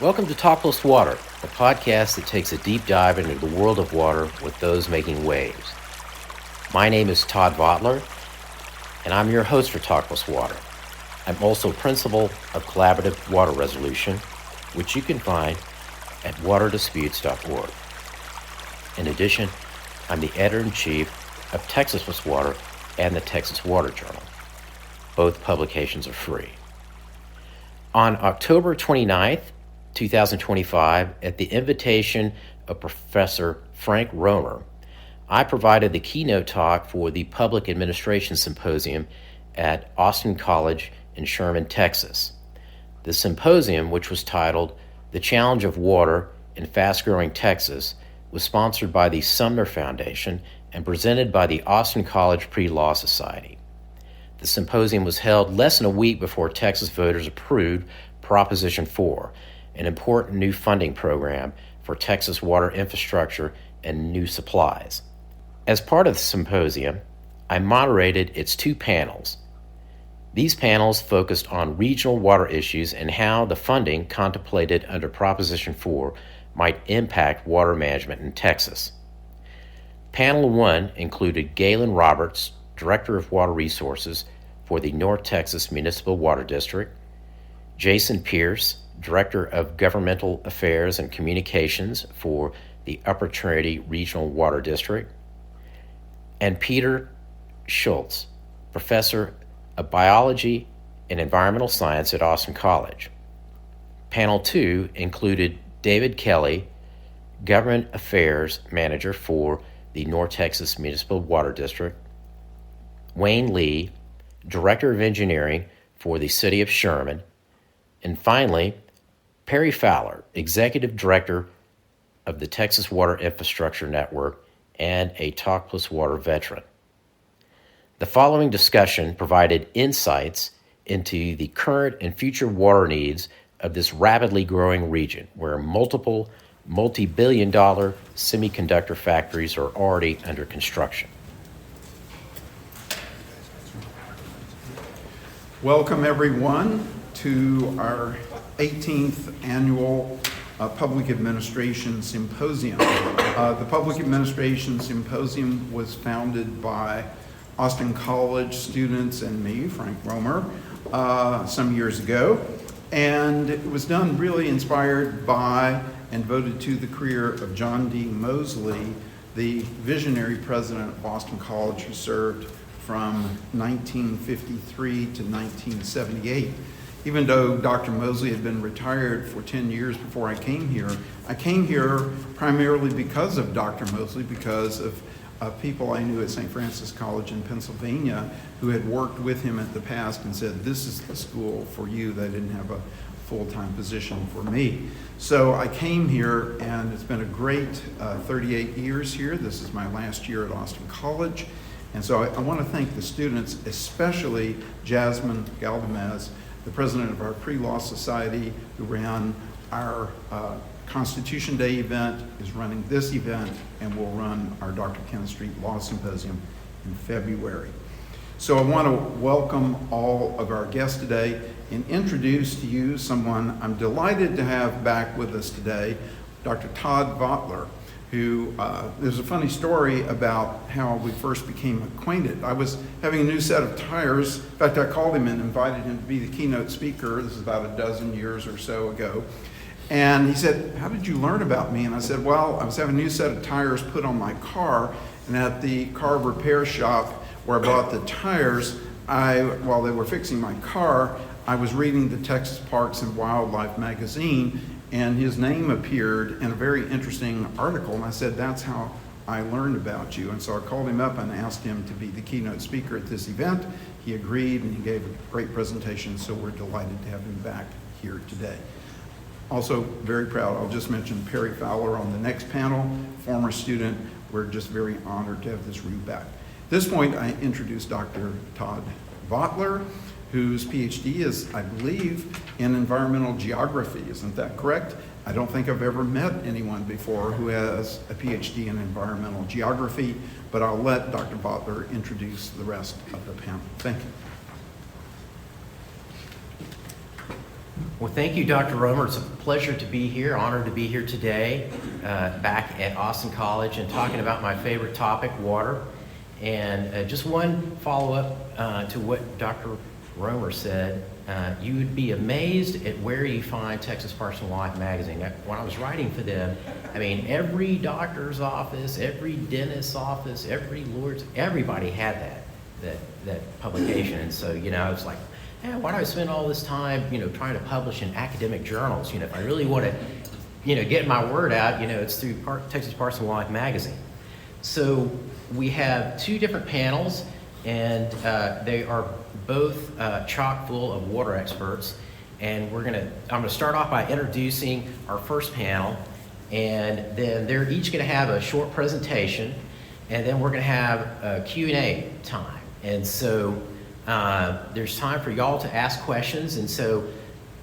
Welcome to Talk Plus Water, a podcast that takes a deep dive into the world of water with those making waves. My name is Todd Vottler, and I'm your host for Talk Plus Water. I'm also principal of Collaborative Water Resolution, which you can find at waterdisputes.org. In addition, I'm the editor-in-chief of Texas Plus Water and the Texas Water Journal. Both publications are free. On October 29th, 2025, at the invitation of Professor Frank Romer, I provided the keynote talk for the Public Administration Symposium at Austin College in Sherman, Texas. The symposium, which was titled The Challenge of Water in Fast-Growing Texas, was sponsored by the Sumner Foundation and presented by the Austin College Pre-Law Society. The symposium was held less than a week before Texas voters approved Proposition 4, an important new funding program for Texas water infrastructure and new supplies. As part of the symposium, I moderated its two panels. These panels focused on regional water issues and how the funding contemplated under Proposition 4 might impact water management in Texas. Panel 1 included Galen Roberts, Director of Water Resources for the North Texas Municipal Water District, Jason Pierce, Director of Governmental Affairs and Communications for the Upper Trinity Regional Water District, and Peter Schultze, Professor of Biology and Environmental Science at Austin College. Panel 2 included David Kelly, Government Affairs Manager for the North Texas Municipal Water District, Wayne Lee, Director of Engineering for the City of Sherman, and finally, Perry Fowler, Executive Director of the Texas Water Infrastructure Network and a Talk Plus Water veteran. The following discussion provided insights into the current and future water needs of this rapidly growing region, where multiple multi-billion-dollar semiconductor factories are already under construction. Welcome, everyone, to our 18th annual Public Administration Symposium. The Public Administration Symposium was founded by Austin College students and me, Frank Romer, some years ago, and it was done really inspired by and voted to the career of John D. Mosley, the visionary president of Austin College who served from 1953 to 1978. Even though Dr. Mosley had been retired for 10 years before I came here primarily because of Dr. Mosley, because of people I knew at St. Francis College in Pennsylvania who had worked with him in the past and said, this is the school for you. They didn't have a full-time position for me. So I came here, and it's been a great 38 years here. This is my last year at Austin College. And so I want to thank the students, especially Jasmine Galvez, the president of our Pre-Law Society, who ran our Constitution Day event, is running this event, and will run our Dr. Kenneth Street Law Symposium in February. So I want to welcome all of our guests today and introduce to you someone I'm delighted to have back with us today, Dr. Todd Vottler, who, there's a funny story about how we first became acquainted. I was having a new set of tires. In fact, I called him and invited him to be the keynote speaker. This is about a dozen years or so ago. And he said, how did you learn about me? And I said, well, I was having a new set of tires put on my car, and at the car repair shop where I bought the tires, while they were fixing my car, I was reading the Texas Parks and Wildlife magazine, and his name appeared in a very interesting article, and I said, that's how I learned about you. And so I called him up and asked him to be the keynote speaker at this event. He agreed, and he gave a great presentation, so we're delighted to have him back here today. Also very proud, I'll just mention Perry Fowler on the next panel, former student. We're just very honored to have this group back. At this point, I introduce Dr. Todd Vottler, whose PhD is, I believe, in environmental geography. Isn't that correct? I don't think I've ever met anyone before who has a PhD in environmental geography, but I'll let Dr. Vottler introduce the rest of the panel. Thank you. Well, thank you, Dr. Romer. It's a pleasure to be here, honored to be here today, back at Austin College and talking about my favorite topic, water. And just one follow-up to what Dr. Romer said. You would be amazed at where you find Texas Parks and Wildlife magazine. When I was writing for them, I mean, every doctor's office, every dentist's office, every lawyer's, everybody had that publication. And so, it's like, why do I spend all this time, trying to publish in academic journals? If I really want to, get my word out, it's through Texas Parks and Wildlife magazine. So we have two different panels, and they are both chock full of water experts. And I'm gonna start off by introducing our first panel, and then they're each gonna have a short presentation, and then we're gonna have a Q&A time. And so there's time for y'all to ask questions. And so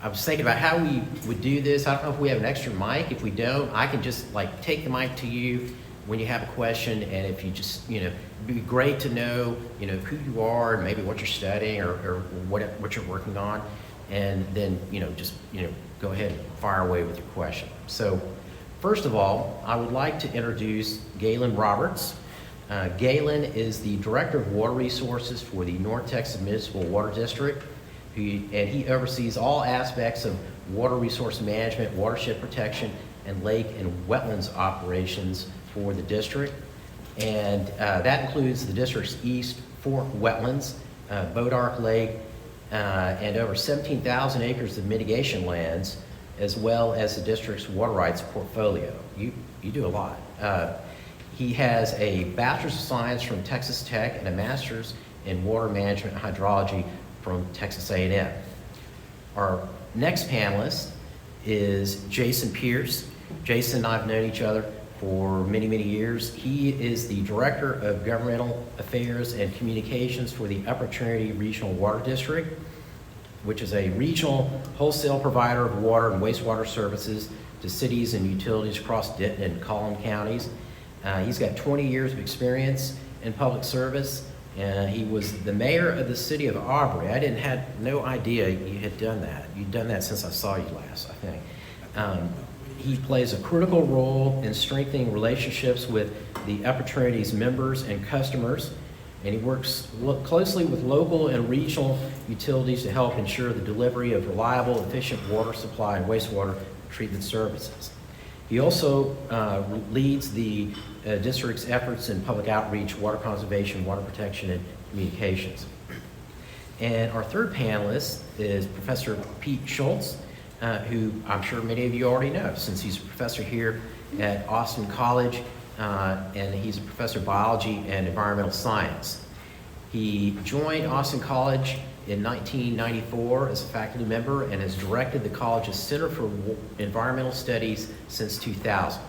I was thinking about how we would do this. I don't know if we have an extra mic. If we don't, I can just take the mic to you when you have a question, and if you just, it'd be great to know, who you are and maybe what you're studying or what you're working on, and then, just, go ahead and fire away with your question. So first of all, I would like to introduce Galen Roberts. Galen is the Director of Water Resources for the North Texas Municipal Water District, and he oversees all aspects of water resource management, watershed protection, and lake and wetlands operations for the district. And that includes the district's East Fork wetlands, Bodark Lake, and over 17,000 acres of mitigation lands, as well as the district's water rights portfolio. You do a lot. He has a Bachelor's of Science from Texas Tech and a Master's in Water Management and Hydrology from Texas A&M. Our next panelist is Jason Pierce. Jason and I have known each other for many, many years. He is the Director of Governmental Affairs and Communications for the Upper Trinity Regional Water District, which is a regional wholesale provider of water and wastewater services to cities and utilities across Denton and Collin counties. He's got 20 years of experience in public service. He was the mayor of the city of Aubrey. I had no idea you had done that. You'd done that since I saw you last, I think. He plays a critical role in strengthening relationships with the Upper Trinity's members and customers, and he works closely with local and regional utilities to help ensure the delivery of reliable, efficient water supply and wastewater treatment services. He also leads the district's efforts in public outreach, water conservation, water protection, and communications. And our third panelist is Professor Pete Schultze, who I'm sure many of you already know, since he's a professor here at Austin College, and he's a professor of biology and environmental science. He joined Austin College in 1994 as a faculty member and has directed the college's Center for Environmental Studies since 2000.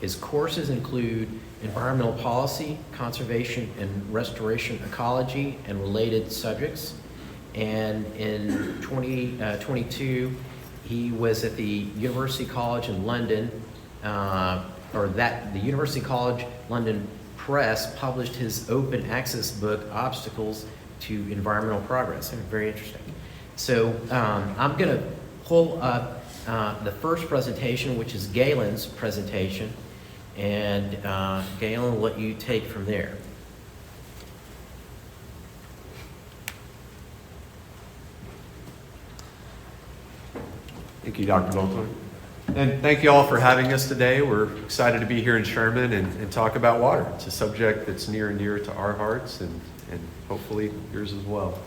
His courses include environmental policy, conservation and restoration ecology, and related subjects. And in 2022, he was at the University College in London, the University College London Press published his open access book, Obstacles to Environmental Progress. Very interesting. So I'm going to pull up the first presentation, which is Galen's presentation, and Galen will let you take from there. Thank you, Dr. Volkler. And thank you all for having us today. We're excited to be here in Sherman and talk about water. It's a subject that's near and dear to our hearts and hopefully yours as well.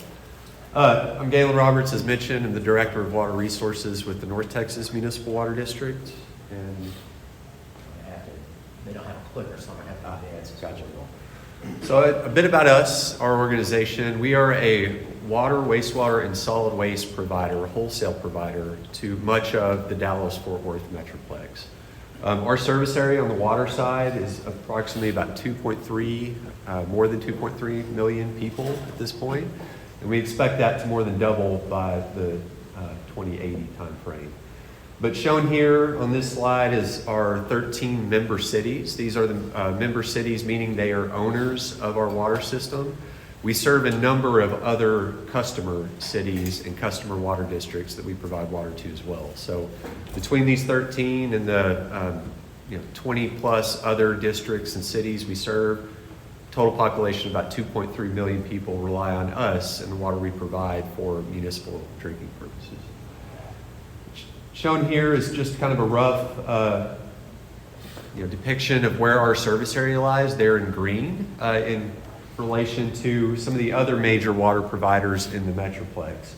I'm Galen Roberts, as mentioned. I'm the Director of Water Resources with the North Texas Municipal Water District. And they don't have a clicker, so I have to advance. Gotcha. So a bit about us, our organization. We are a water, wastewater, and solid waste provider, wholesale provider to much of the Dallas-Fort Worth Metroplex. Our service area on the water side is approximately about more than 2.3 million people at this point, and we expect that to more than double by the 2080 timeframe. But shown here on this slide is our 13 member cities. These are the member cities, meaning they are owners of our water system. We serve a number of other customer cities and customer water districts that we provide water to as well. So between these 13 and the 20 plus other districts and cities we serve, total population of about 2.3 million people rely on us and the water we provide for municipal drinking purposes. Shown here is just kind of a rough depiction of where our service area lies there in green in relation to some of the other major water providers in the Metroplex.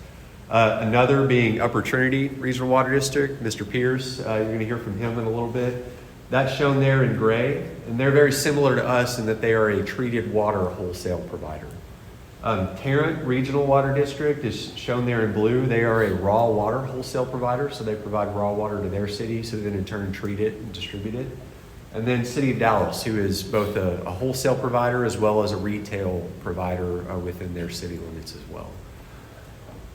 Another being Upper Trinity Regional Water District, Mr. Pierce. You're going to hear from him in a little bit. That's shown there in gray, and they're very similar to us in that they are a treated water wholesale provider. Tarrant Regional Water District is shown there in blue. They are a raw water wholesale provider, so they provide raw water to their cities, who then in turn treat it and distribute it. And then City of Dallas, who is both a wholesale provider as well as a retail provider within their city limits as well.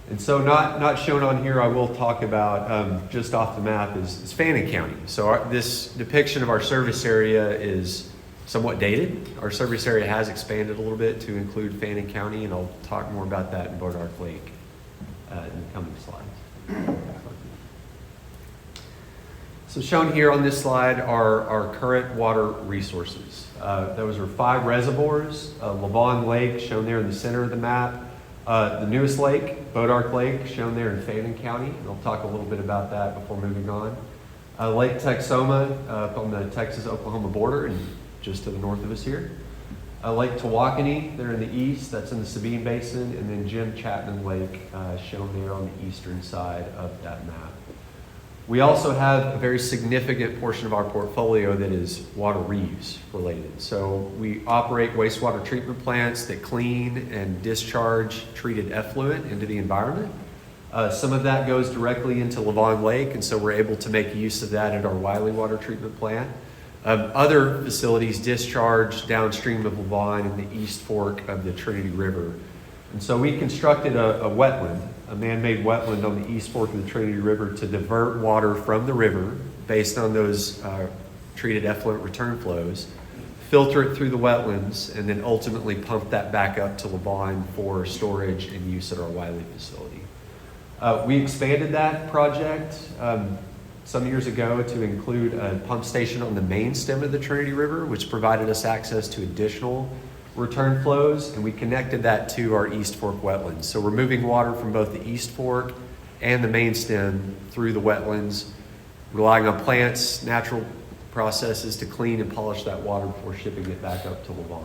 And so not shown on here, I will talk about just off the map is Fannin County. So this depiction of our service area is somewhat dated. Our service area has expanded a little bit to include Fannin County, and I'll talk more about that in Bodark Lake in the coming slides. So shown here on this slide are our current water resources. Those are 5 reservoirs. Lavon Lake, shown there in the center of the map. The newest lake, Bodark Lake, shown there in Fannin County. And I'll talk a little bit about that before moving on. Lake Texoma, up on the Texas-Oklahoma border and just to the north of us here. Lake Tawakoni, there in the east, that's in the Sabine Basin. And then Jim Chapman Lake, shown there on the eastern side of that map. We also have a very significant portion of our portfolio that is water reuse related. So we operate wastewater treatment plants that clean and discharge treated effluent into the environment. Some of that goes directly into Lavon Lake, and so we're able to make use of that at our Wiley water treatment plant. Other facilities discharge downstream of Lavon in the East Fork of the Trinity River. And so we constructed a wetland, a man-made wetland on the East Fork of the Trinity River to divert water from the river based on those treated effluent return flows, filter it through the wetlands, and then ultimately pump that back up to Lavon for storage and use at our Wiley facility. We expanded that project some years ago to include a pump station on the main stem of the Trinity River, which provided us access to additional return flows, and we connected that to our East Fork wetlands. So we're moving water from both the East Fork and the main stem through the wetlands, relying on plants, natural processes to clean and polish that water before shipping it back up to Lavon.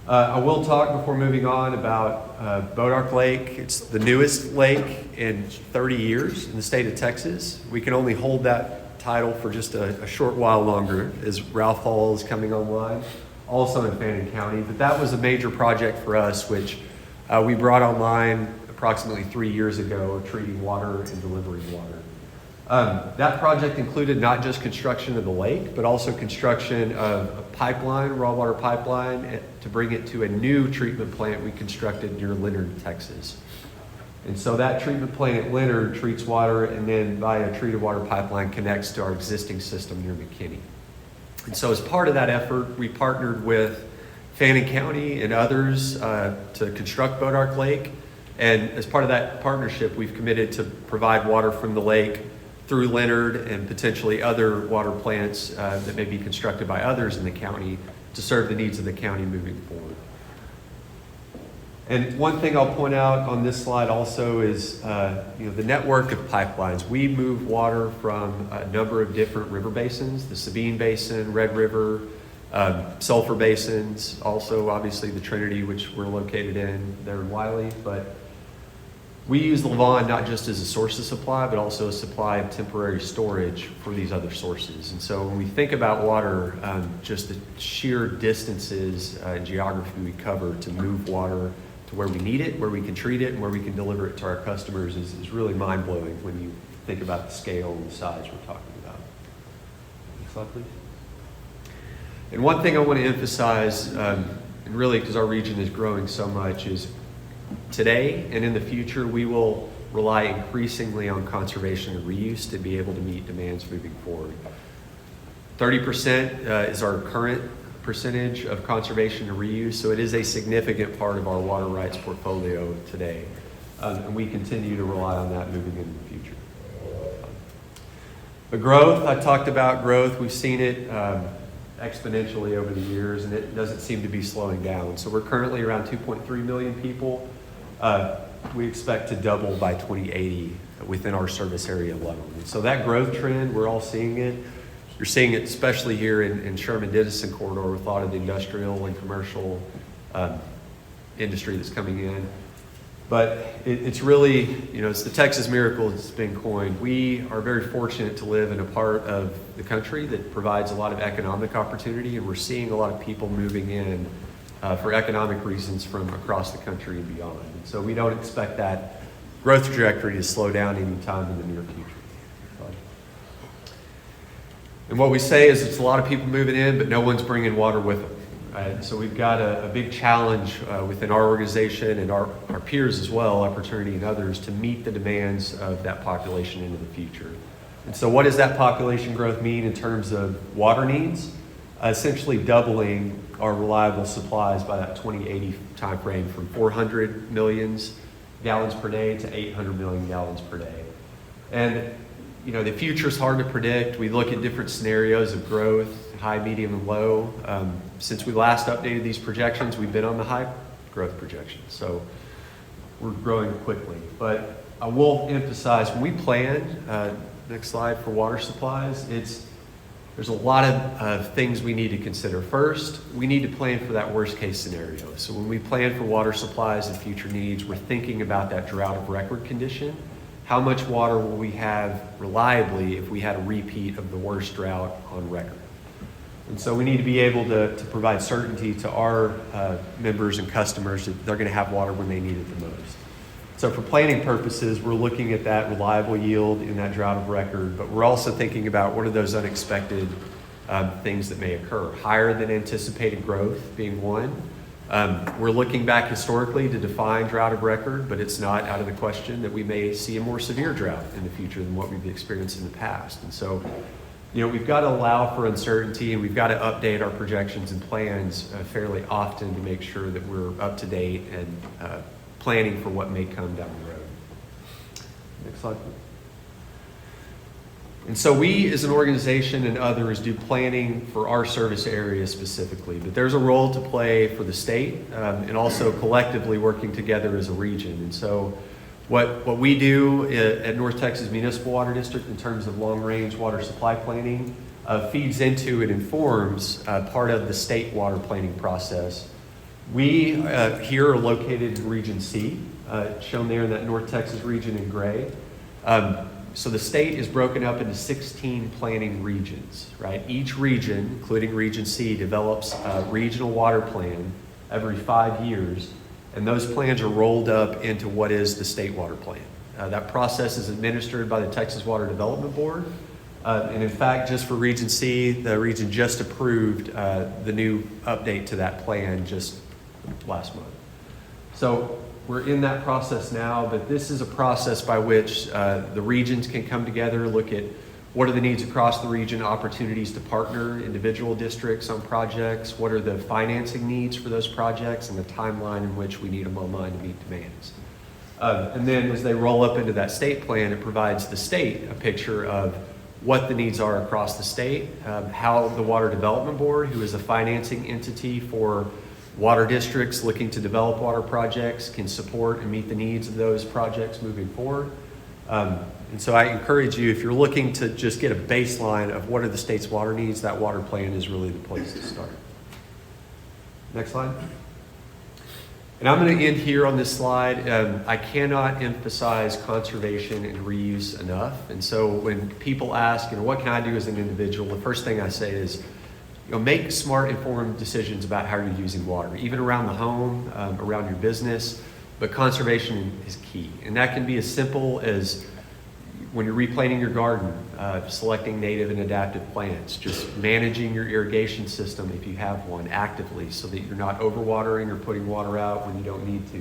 I will talk before moving on about Bodark Lake. It's the newest lake in 30 years in the state of Texas. We can only hold that title for just a short while longer as Ralph Hall is coming online, also in Fannin County. But that was a major project for us, which we brought online approximately 3 years ago, treating water and delivering water. That project included not just construction of the lake, but also construction of a pipeline, raw water pipeline, to bring it to a new treatment plant we constructed near Leonard, Texas. And so that treatment plant at Leonard treats water and then via a treated water pipeline connects to our existing system near McKinney. And so as part of that effort, we partnered with Fannin County and others to construct Bodark Lake. And as part of that partnership, we've committed to provide water from the lake through Leonard and potentially other water plants that may be constructed by others in the county to serve the needs of the county moving forward. And one thing I'll point out on this slide also is the network of pipelines. We move water from a number of different river basins, the Sabine Basin, Red River, Sulphur Basins, also obviously the Trinity, which we're located in there in Wiley. But we use Lavon not just as a source of supply, but also a supply of temporary storage for these other sources. And so when we think about water, just the sheer distances and geography we cover to move water to where we need it, where we can treat it, and where we can deliver it to our customers is really mind-blowing when you think about the scale and the size we're talking about. Next slide, please. And one thing I want to emphasize, and really because our region is growing so much, is today and in the future, we will rely increasingly on conservation and reuse to be able to meet demands moving forward. 30% is our current percentage of conservation and reuse, so it is a significant part of our water rights portfolio today. And we continue to rely on that moving into the future. The growth, I talked about growth. We've seen it exponentially over the years, and it doesn't seem to be slowing down. So we're currently around 2.3 million people. We expect to double by 2080 within our service area alone. And so that growth trend, we're all seeing it. You're seeing it especially here in Sherman-Denison corridor with a lot of the industrial and commercial industry that's coming in. But it's really, it's the Texas miracle that's been coined. We are very fortunate to live in a part of the country that provides a lot of economic opportunity, and we're seeing a lot of people moving in for economic reasons from across the country and beyond. And so we don't expect that growth trajectory to slow down anytime in the near future. And what we say is it's a lot of people moving in, but no one's bringing water with them. Right? So we've got a big challenge within our organization and our peers as well, our fraternity and others, to meet the demands of that population into the future. And so what does that population growth mean in terms of water needs? Essentially doubling our reliable supplies by that 2080 time frame from 400 million gallons per day to 800 million gallons per day. And the future is hard to predict. We look at different scenarios of growth, high, medium, and low. Since we last updated these projections, we've been on the high growth projections. So we're growing quickly. But I will emphasize, when we plan, next slide, for water supplies, there's a lot of things we need to consider. First, we need to plan for that worst case scenario. So when we plan for water supplies and future needs, we're thinking about that drought of record condition. How much water will we have reliably if we had a repeat of the worst drought on record? And so we need to be able to provide certainty to our members and customers that they're going to have water when they need it the most. So for planning purposes, we're looking at that reliable yield in that drought of record, but we're also thinking about what are those unexpected things that may occur. Higher than anticipated growth being one. We're looking back historically to define drought of record, but it's not out of the question that we may see a more severe drought in the future than what we've experienced in the past. And so, we've got to allow for uncertainty, and we've got to update our projections and plans fairly often to make sure that we're up to date and planning for what may come down the road. Next slide, please. And so we as an organization and others do planning for our service area specifically, but there's a role to play for the state and also collectively working together as a region. And so what we do at North Texas Municipal Water District in terms of long-range water supply planning feeds into and informs part of the state water planning process. We here are located in Region C, shown there in that North Texas region in gray. So the state is broken up into 16 planning regions, right? Each region, including Region C, develops a regional water plan every 5 years, and those plans are rolled up into what is the state water plan. That process is administered by the Texas Water Development Board. And in fact, just for Region C, the region just approved the new update to that plan just last month. So we're in that process now, but this is a process by which the regions can come together, look at what are the needs across the region, opportunities to partner individual districts on projects, what are the financing needs for those projects, and the timeline in which we need them online to meet demands. And then as they roll up into that state plan, it provides the state a picture of what the needs are across the state, how the Water Development Board, who is a financing entity for water districts looking to develop water projects, can support and meet the needs of those projects moving forward. And so I encourage you, if you're looking to just get a baseline of what are the state's water needs, that water plan is really the place to start. Next slide. And I'm going to end here on this slide. I cannot emphasize conservation and reuse enough. And so when people ask, what can I do as an individual? The first thing I say is, make smart, informed decisions about how you're using water, even around the home, around your business. But conservation is key. And that can be as simple as when you're replanting your garden, selecting native and adaptive plants, just managing your irrigation system if you have one actively so that you're not overwatering or putting water out when you don't need to.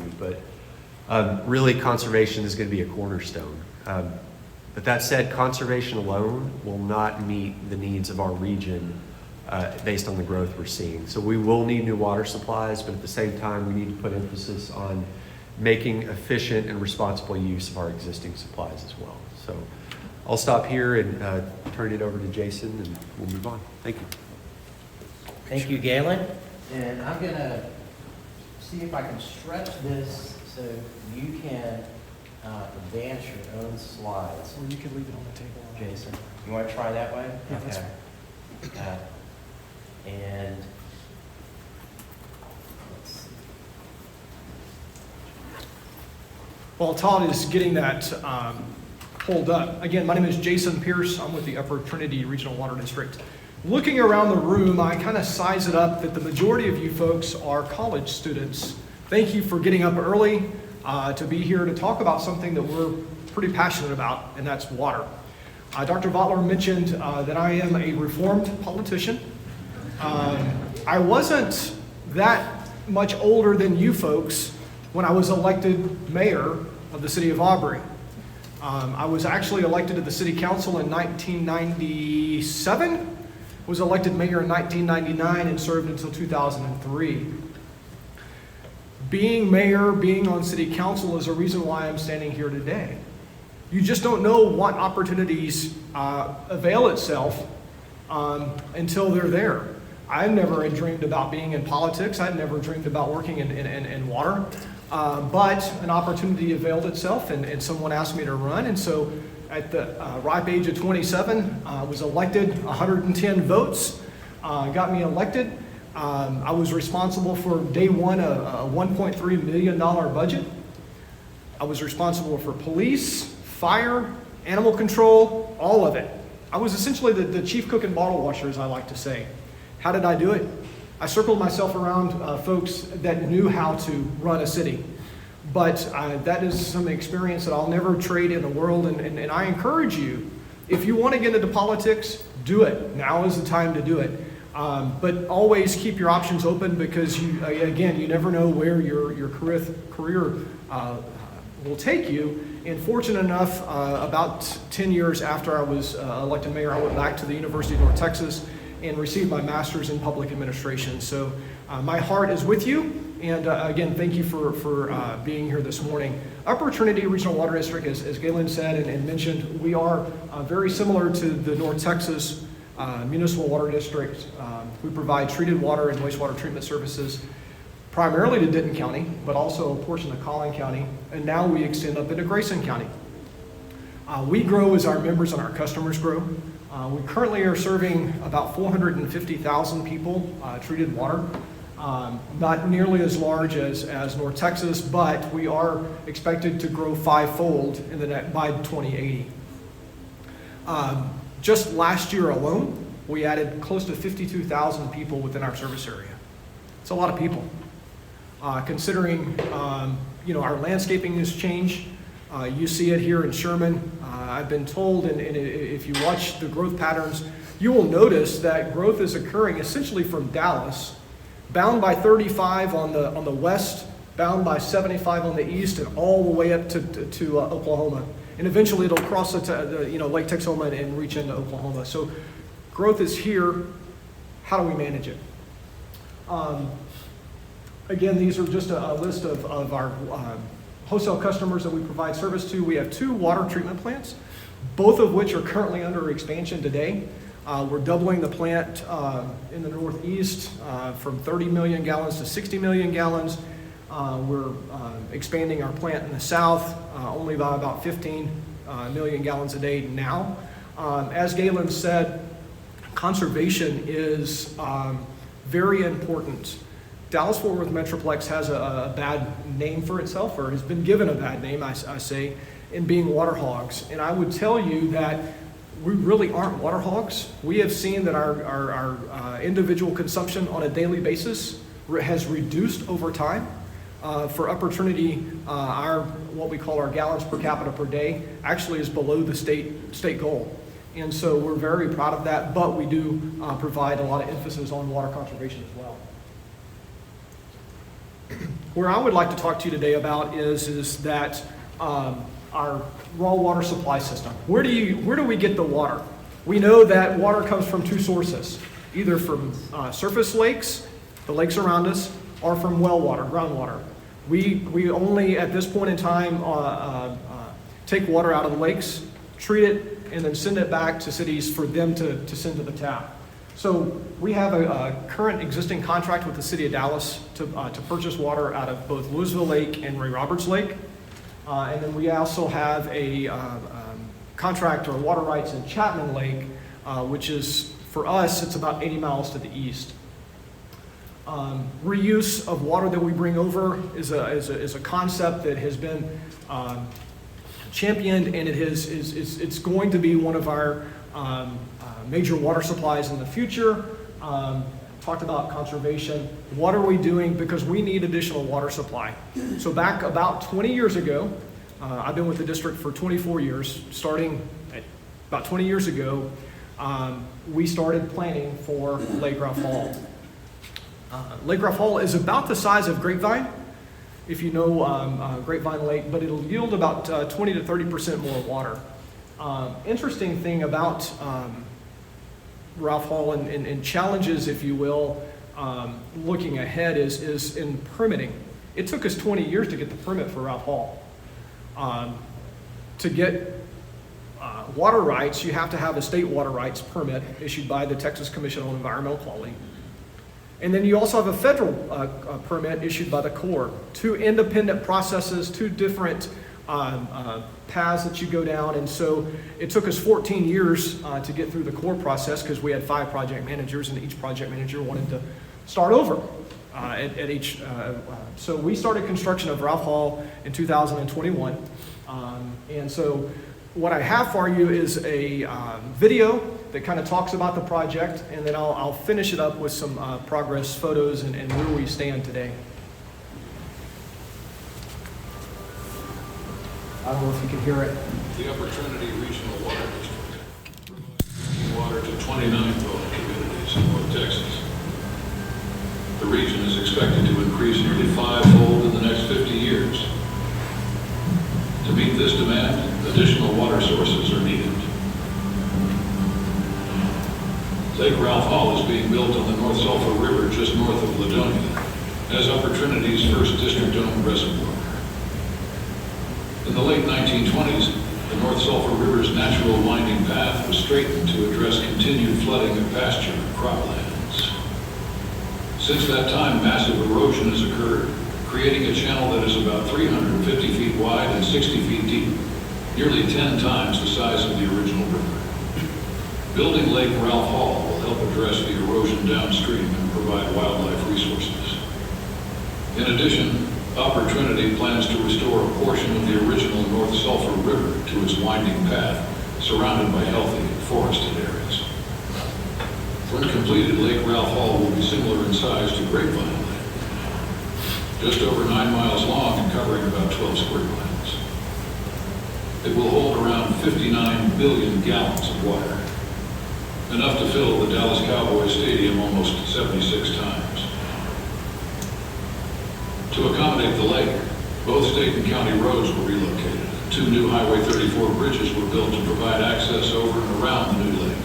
But really conservation is going to be a cornerstone. But that said, conservation alone will not meet the needs of our region based on the growth we're seeing. So we will need new water supplies, but at the same time, we need to put emphasis on making efficient and responsible use of our existing supplies as well. So I'll stop here and turn it over to Jason, and we'll move on. Thank you. Thank you, Galen. And I'm going to see if I can stretch this so you can advance your own slides. Or you could leave it on the table. Jason, you want to try that way? Yeah, that's Okay. And let's see. While Todd is getting that pulled up, again, my name is Jason Pierce. I'm with the Upper Trinity Regional Water District. Looking around the room, I kind of size it up that the majority of you folks are college students. Thank you for getting up early to be here to talk about something that we're pretty passionate about, and that's water. Dr. Fowler mentioned that I am a reformed politician. I wasn't that much older than you folks when I was elected mayor of the city of Aubrey. I was actually elected to the city council in 1997, was elected mayor in 1999, and served until 2003. Being mayor, being on city council is a reason why I'm standing here today. You just don't know what opportunities avail itself until they're there. I never had dreamed about being in politics. I'd never dreamed about working in water. But an opportunity availed itself, and someone asked me to run. And so at the ripe age of 27, I was elected, 110 votes got me elected. I was responsible for day one, a $1.3 million budget. I was responsible for police, fire, animal control, all of it. I was essentially the chief cook and bottle washer, as I like to say. How did I do it? I circled myself around folks that knew how to run a city. But that is some experience that I'll never trade in the world, and I encourage you, if you want to get into politics, do it. Now is the time to do it. But always keep your options open, because you never know where your career will take you. And fortunate enough, about 10 years after I was elected mayor, I went back to the University of North Texas and received my master's in public administration. So my heart is with you. And again, thank you for being here this morning. Upper Trinity Regional Water District, as Galen said and mentioned, we are very similar to the North Texas Municipal Water District. We provide treated water and wastewater treatment services primarily to Denton County, but also a portion of Collin County, and now we extend up into Grayson County. We grow as our members and our customers grow. We currently are serving about 450,000 people treated water. Not nearly as large as North Texas, but we are expected to grow fivefold by 2080. Just last year alone, we added close to 52,000 people within our service area. It's a lot of people. Considering our landscaping has changed, you see it here in Sherman. I've been told, and if you watch the growth patterns, you will notice that growth is occurring essentially from Dallas, bound by 35 on the west, bound by 75 on the east, and all the way up to Oklahoma. And eventually it'll cross Lake Texoma and reach into Oklahoma. So growth is here. How do we manage it? Again, these are just a list of our wholesale customers that we provide service to. We have 2 water treatment plants, both of which are currently under expansion today. We're doubling the plant in the Northeast from 30 million gallons to 60 million gallons. We're expanding our plant in the South only by about 15 million gallons a day now. As Galen said, conservation is very important. Dallas-Fort Worth Metroplex has a bad name for itself, or has been given a bad name, I say, in being water hogs. And I would tell you that we really aren't water hogs. We have seen that our individual consumption on a daily basis has reduced over time. For Upper Trinity, what we call our gallons per capita per day actually is below the state goal. And so we're very proud of that, but we do provide a lot of emphasis on water conservation as well. Where I would like to talk to you today about is that our raw water supply system. Where do we get the water? We know that water comes from 2 sources. either from surface lakes, the lakes around us, or from well water, groundwater. We only, at this point in time, take water out of the lakes, treat it, and then send it back to cities for them to send to the tap. So we have a current existing contract with the city of Dallas to purchase water out of both Louisville Lake and Ray Roberts Lake. And then we also have a contract or water rights in Chapman Lake, which is, for us, it's about 80 miles to the east. Reuse of water that we bring over is a concept that has been championed, and it's going to be one of our major water supplies in the future. Talked about conservation. What are we doing? Because we need additional water supply. So back about 20 years ago, I've been with the district for 24 years, starting about 20 years ago, we started planning for Lake Ralph Hall. Lake Ralph Hall is about the size of Grapevine, if you know Grapevine Lake, but it'll yield about 20 to 30% more water. Interesting thing about Ralph Hall and challenges, if you will, looking ahead is in permitting. It took us 20 years to get the permit for Ralph Hall. To get water rights, you have to have a state water rights permit issued by the Texas Commission on Environmental Quality. And then you also have a federal permit issued by the Corps. Two independent processes, two different paths that you go down. And so it took us 14 years to get through the Corps process because we had 5 project managers, and each project manager wanted to start over at each. So we started construction of Ralph Hall in 2021. And so what I have for you is a video that kind of talks about the project, and then I'll finish it up with some progress photos and where we stand today. I don't know if you can hear it. The Upper Trinity Regional Water District provides water to 29 dwelling communities in North Texas. The region is expected to increase nearly 5-fold in the next 50 years. To meet this demand, additional water sources are needed. Lake Ralph Hall is being built on the North Sulphur River just north of Ladonia as Upper Trinity's first district-owned reservoir. In the late 1920s, the North Sulphur River's natural winding path was straightened to address continued flooding of pasture and croplands. Since that time, massive erosion has occurred, creating a channel that is about 350 feet wide and 60 feet deep, nearly 10 times the size of the original river. Building Lake Ralph Hall will help address the erosion downstream and provide wildlife resources. In addition, Upper Trinity plans to restore a portion of the original North Sulphur River to its winding path, surrounded by healthy forested areas. When completed, Lake Ralph Hall will be similar in size to Grapevine Lake, just over 9 miles long and covering about 12 square miles. It will hold around 59 billion gallons of water, enough to fill the Dallas Cowboys Stadium almost 76 times. To accommodate the lake, both state and county roads were relocated. 2 new Highway 34 bridges were built to provide access over and around the new lake.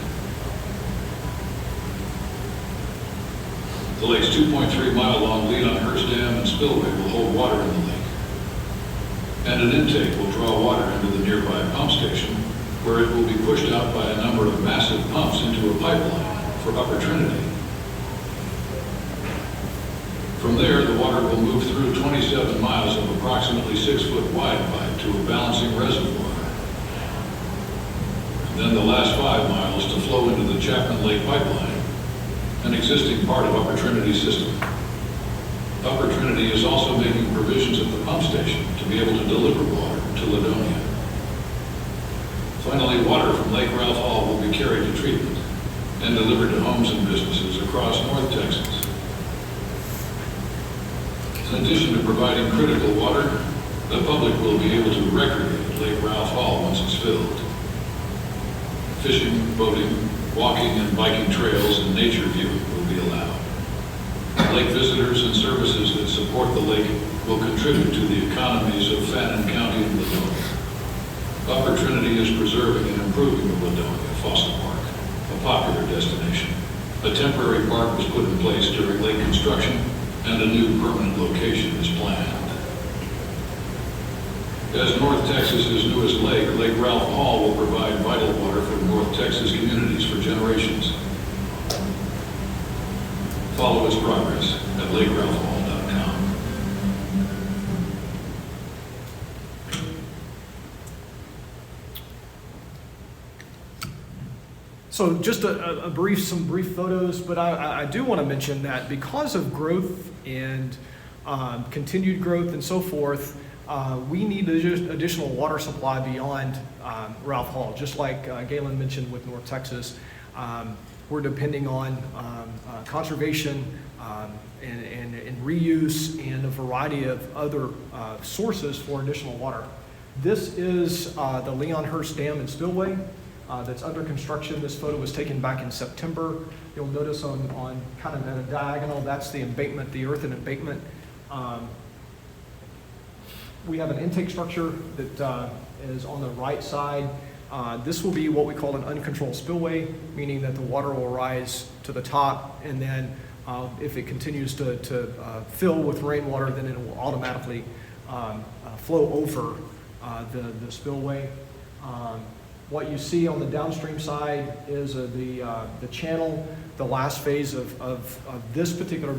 The lake's 2.3-mile-long Leon-Hurst Dam and spillway will hold water in the lake. And an intake will draw water into the nearby pump station, where it will be pushed out by a number of massive pumps into a pipeline for Upper Trinity. From there, the water will move through 27 miles of approximately 6-foot wide pipe to a balancing reservoir. And then the last 5 miles to flow into the Chapman Lake pipeline, an existing part of Upper Trinity's system. Upper Trinity is also making provisions at the pump station to be able to deliver water to Ladonia. Finally, water from Lake Ralph Hall will be carried to treatment and delivered to homes and businesses across North Texas. In addition to providing critical water, the public will be able to recreate Lake Ralph Hall once it's filled. Fishing, boating, walking and biking trails and nature viewing will be allowed. Lake visitors and services that support the lake will contribute to the economies of Fannin County and Ladonia. Upper Trinity is preserving and improving the Ladonia Fossil Park, a popular destination. A temporary park was put in place during lake construction, and a new permanent location is planned. As North Texas's newest lake, Lake Ralph Hall will provide vital water for North Texas communities for generations. Follow its progress at lakeralphhall.com. So just some brief photos, but I do want to mention that because of growth and continued growth and so forth, we need additional water supply beyond Ralph Hall. Just like Galen mentioned with North Texas, we're depending on conservation and reuse and a variety of other sources for additional water. This is the Leon Hurst Dam and Spillway. That's under construction. This photo was taken back in September. You'll notice on kind of at a diagonal, that's the embankment, the earthen embankment. We have an intake structure that is on the right side. This will be what we call an uncontrolled spillway, meaning that the water will rise to the top, and then if it continues to fill with rainwater, then it will automatically flow over the spillway. What you see on the downstream side is the channel. The last phase of this particular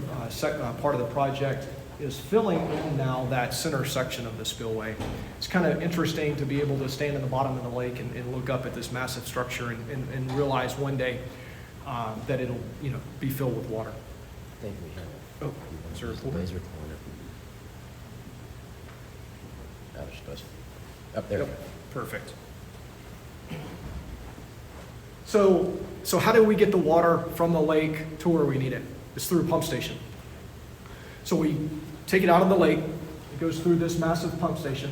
part of the project is filling in now that center section of the spillway. It's kind of interesting to be able to stand in the bottom of the lake and look up at this massive structure and realize one day that it'll be filled with water. I think we have Oh, is there a a pool? laser pointer. That was supposed to. Up there. Yep, perfect. So how do we get the water from the lake to where we need it? It's through a pump station. So we take it out of the lake. It goes through this massive pump station.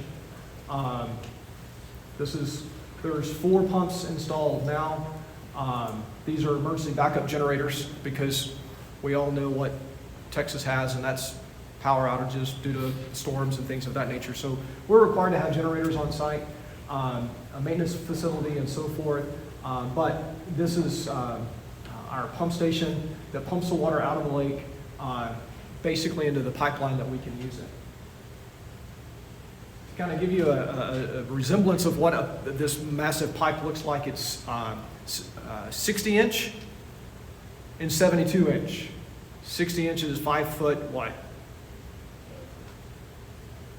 There's 4 pumps installed now. These are emergency backup generators because we all know what Texas has, and that's power outages due to storms and things of that nature. So we're required to have generators on site, a maintenance facility and so forth. But this is our pump station that pumps the water out of the lake basically into the pipeline that we can use it. To kind of give you a resemblance of what this massive pipe looks like, it's 60-inch and 72-inch. 60 inches, 5 foot, what?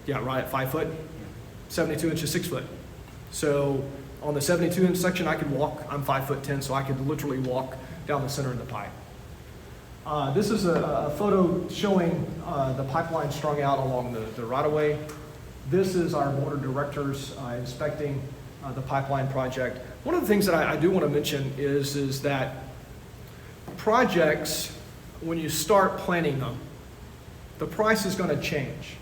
Yeah, right at 5 foot. 72 inches, 6 foot. So on the 72-inch section, I could walk. I'm 5'10", so I could literally walk down the center of the pipe. This is a photo showing the pipeline strung out along the right-of-way. This is our board of directors inspecting the pipeline project. One of the things that I do want to mention is that projects, when you start planning them, the price is going to change.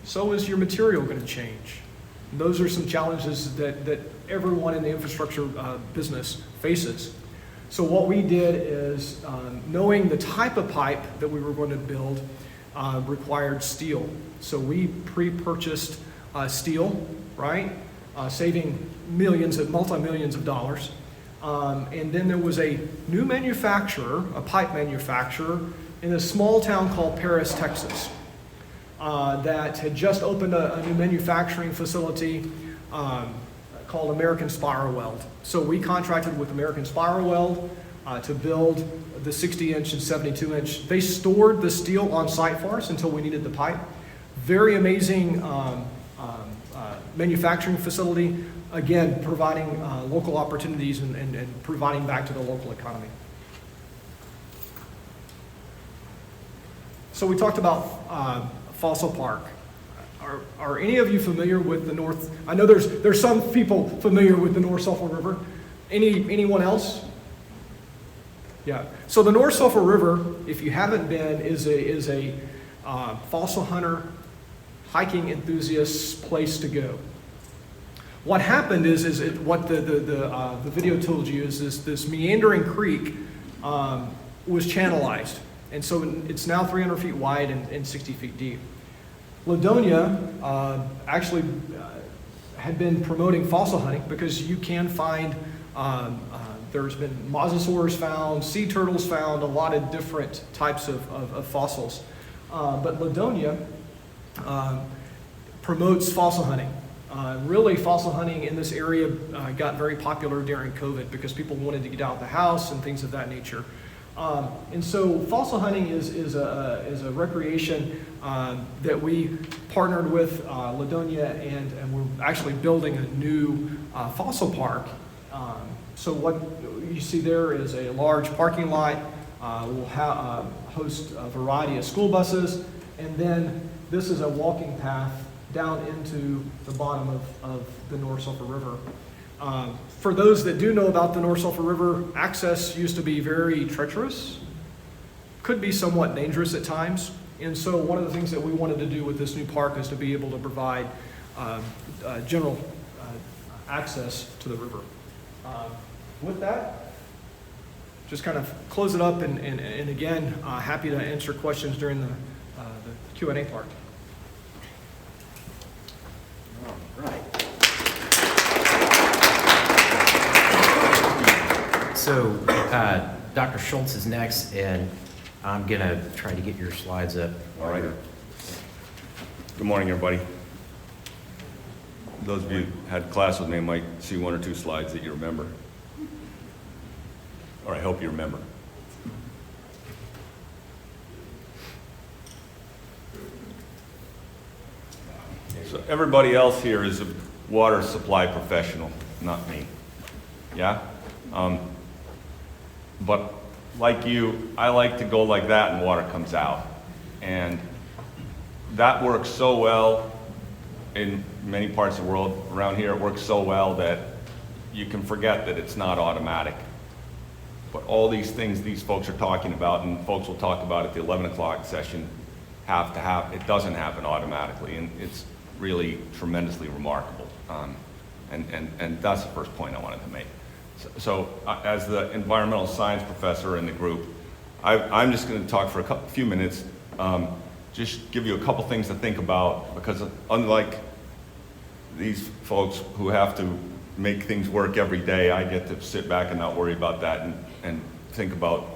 So is your material going to change. And those are some challenges that everyone in the infrastructure business faces. So what we did is, knowing the type of pipe that we were going to build required steel. So we pre-purchased steel, right? Saving multi-millions of dollars. And then there was a new manufacturer, a pipe manufacturer, in a small town called Paris, Texas, that had just opened a new manufacturing facility called American Spiral Weld. So we contracted with American Spiral Weld to build the 60-inch and 72-inch. They stored the steel on site for us until we needed the pipe. Very amazing manufacturing facility, again, providing local opportunities and providing back to the local economy. So we talked about Fossil Park. Are any of you familiar with the North? I know there's some people familiar with the North Sulphur River. Anyone else? Yeah. So the North Sulphur River, if you haven't been, is a fossil hunter, hiking enthusiast's place to go. What happened is what the video told you is this meandering creek was channelized, and so it's now 300 feet wide and 60 feet deep. Ladonia actually had been promoting fossil hunting because you can find There's been mosasaurs found, sea turtles found, a lot of different types of fossils. But Ladonia promotes fossil hunting. Really, fossil hunting in this area got very popular during COVID because people wanted to get out of the house and things of that nature. And so fossil hunting is a recreation that we partnered with Ladonia, and we're actually building a new fossil park. So what you see there is a large parking lot. We'll host a variety of school buses, and then this is a walking path down into the bottom of the North Sulphur River. For those that do know about the North Sulphur River, access used to be very treacherous, could be somewhat dangerous at times. And so one of the things that we wanted to do with this new park is to be able to provide general access to the river. With that, just kind of close it up, and again, happy to answer questions during the Q&A part. All right. So Dr. Schultze is next, and I'm going to try to get your slides up. All right. Good morning, everybody. Those of you who had class with me might see one or two slides that you remember. Or I hope you remember. So everybody else here is a water supply professional, not me. Yeah? But like you, I like to go like that and water comes out. And that works so well in many parts of the world. Around here it works so well that you can forget that it's not automatic. But all these things these folks are talking about, and folks will talk about at the 11 o'clock session, have to happen. It doesn't happen automatically, and it's really tremendously remarkable. And that's the first point I wanted to make. So as the environmental science professor in the group, I'm just going to talk for a few minutes, just give you a couple things to think about, because unlike these folks who have to make things work every day, I get to sit back and not worry about that and think about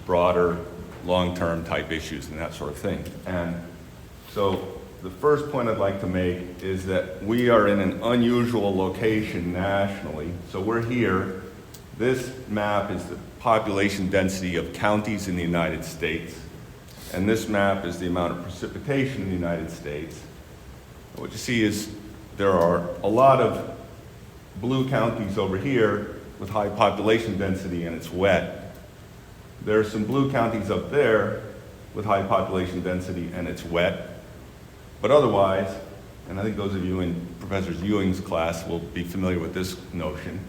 broader, long-term type issues and that sort of thing. And so the first point I'd like to make is that we are in an unusual location nationally. So we're here. This map is the population density of counties in the United States. And this map is the amount of precipitation in the United States. And what you see is there are a lot of blue counties over here with high population density and it's wet. There are some blue counties up there with high population density and it's wet. But otherwise, and I think those of you in Professor Ewing's class will be familiar with this notion,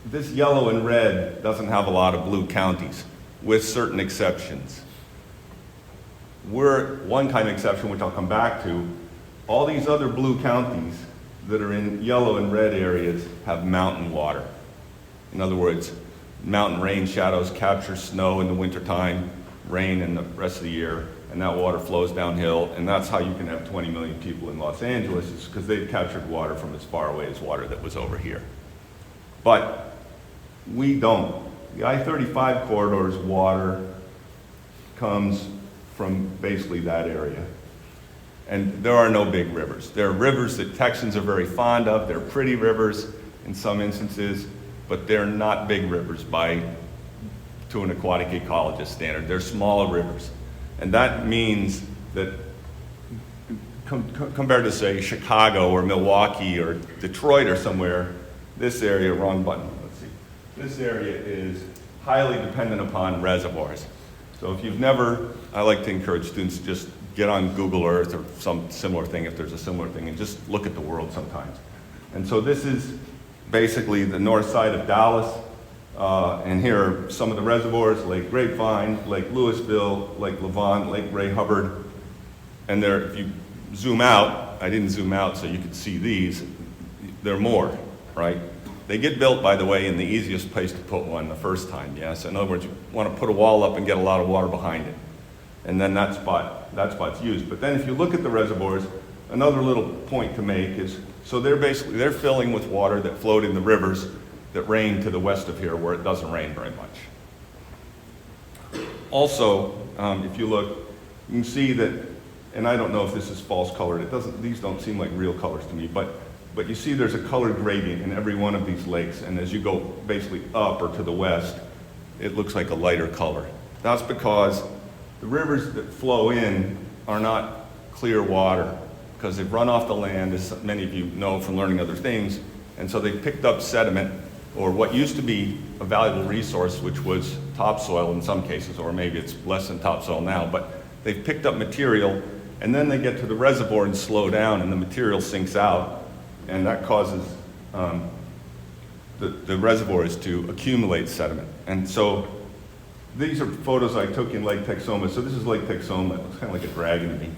this yellow and red doesn't have a lot of blue counties, with certain exceptions. We're one kind of exception, which I'll come back to. All these other blue counties that are in yellow and red areas have mountain water. In other words, mountain rain shadows capture snow in the wintertime, rain in the rest of the year, and that water flows downhill, and that's how you can have 20 million people in Los Angeles, is because they've captured water from as far away as water that was over here. But we don't. The I-35 corridor's water comes from basically that area. And there are no big rivers. There are rivers that Texans are very fond of. They're pretty rivers in some instances, but they're not big rivers to an aquatic ecologist standard. They're smaller rivers. And that means that compared to, say, Chicago or Milwaukee or Detroit or somewhere, this area, wrong button, let's see. This area is highly dependent upon reservoirs. So if you've never, I like to encourage students to just get on Google Earth or some similar thing, if there's a similar thing, and just look at the world sometimes. And so this is basically the north side of Dallas. And here are some of the reservoirs: Lake Grapevine, Lake Louisville, Lake Levant, Lake Ray Hubbard. And there, if you zoom out, I didn't zoom out so you could see these, there are more, right? They get built, by the way, in the easiest place to put one the first time, yes? In other words, you want to put a wall up and get a lot of water behind it. And then that spot's used. But then if you look at the reservoirs, another little point to make is, so they're filling with water that flowed in the rivers that rain to the west of here where it doesn't rain very much. Also, if you look, you can see that, and I don't know if this is false colored, these don't seem like real colors to me, but you see there's a color gradient in every one of these lakes, and as you go basically up or to the west, it looks like a lighter color. That's because the rivers that flow in are not clear water, because they've run off the land, as many of you know from learning other things, and so they've picked up sediment, or what used to be a valuable resource, which was topsoil in some cases, or maybe it's less than topsoil now, but they've picked up material, and then they get to the reservoir and slow down, and the material sinks out, and that causes the reservoirs to accumulate sediment. And so these are photos I took in Lake Texoma. So this is Lake Texoma. It's kind of like a dragon to me.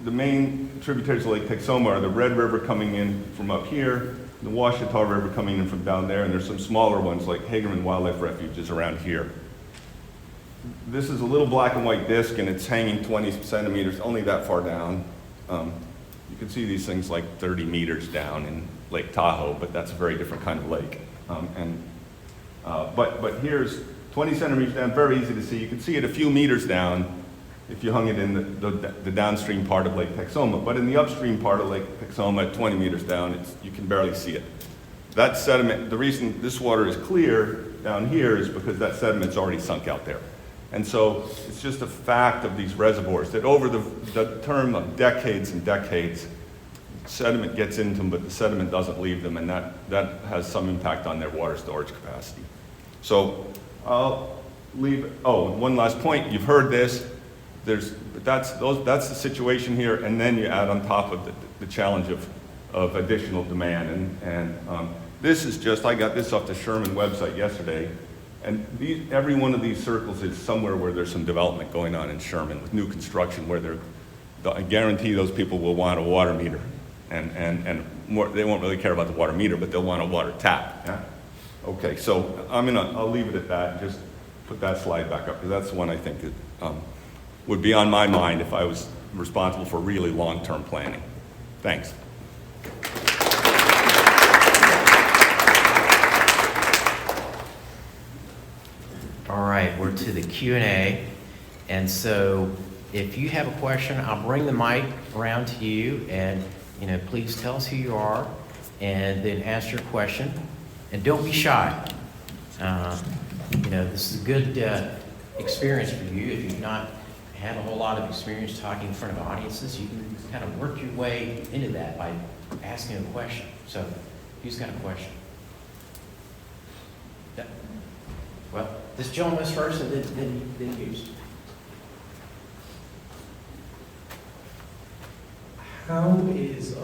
The main tributaries of Lake Texoma are the Red River coming in from up here, the Washita River coming in from down there, and there's some smaller ones like Hagerman Wildlife Refuge is around here. This is a little black and white disc, and it's hanging 20 centimeters, only that far down. You can see these things like 30 meters down in Lake Tahoe, but that's a very different kind of lake. But here's 20 centimeters down, very easy to see. You can see it a few meters down if you hung it in the downstream part of Lake Texoma. But in the upstream part of Lake Texoma, at 20 meters down, you can barely see it. That sediment, the reason this water is clear down here is because that sediment's already sunk out there. And so it's just a fact of these reservoirs that over the term of decades and decades, sediment gets into them, but the sediment doesn't leave them, and that has some impact on their water storage capacity. So I'll leave, one last point, you've heard this, that's the situation here, and then you add on top of the challenge of additional demand. And this is just, I got this off the Sherman website yesterday, and every one of these circles is somewhere where there's some development going on in Sherman with new construction where I guarantee those people will want a water meter. And more, they won't really care about the water meter, but they'll want a water tap. Yeah? Okay, so I'll leave it at that. Just put that slide back up, because that's the one I think that would be on my mind if I was responsible for really long-term planning. Thanks. All right, we're to the Q&A. And so if you have a question, I'll bring the mic around to you, and please tell us who you are and then ask your question. And don't be shy. This is a good experience for you. If you've not had a whole lot of experience talking in front of audiences, you can kind of work your way into that by asking a question. So who's got a question? Yeah. Well, this gentleman's first, and then you. How is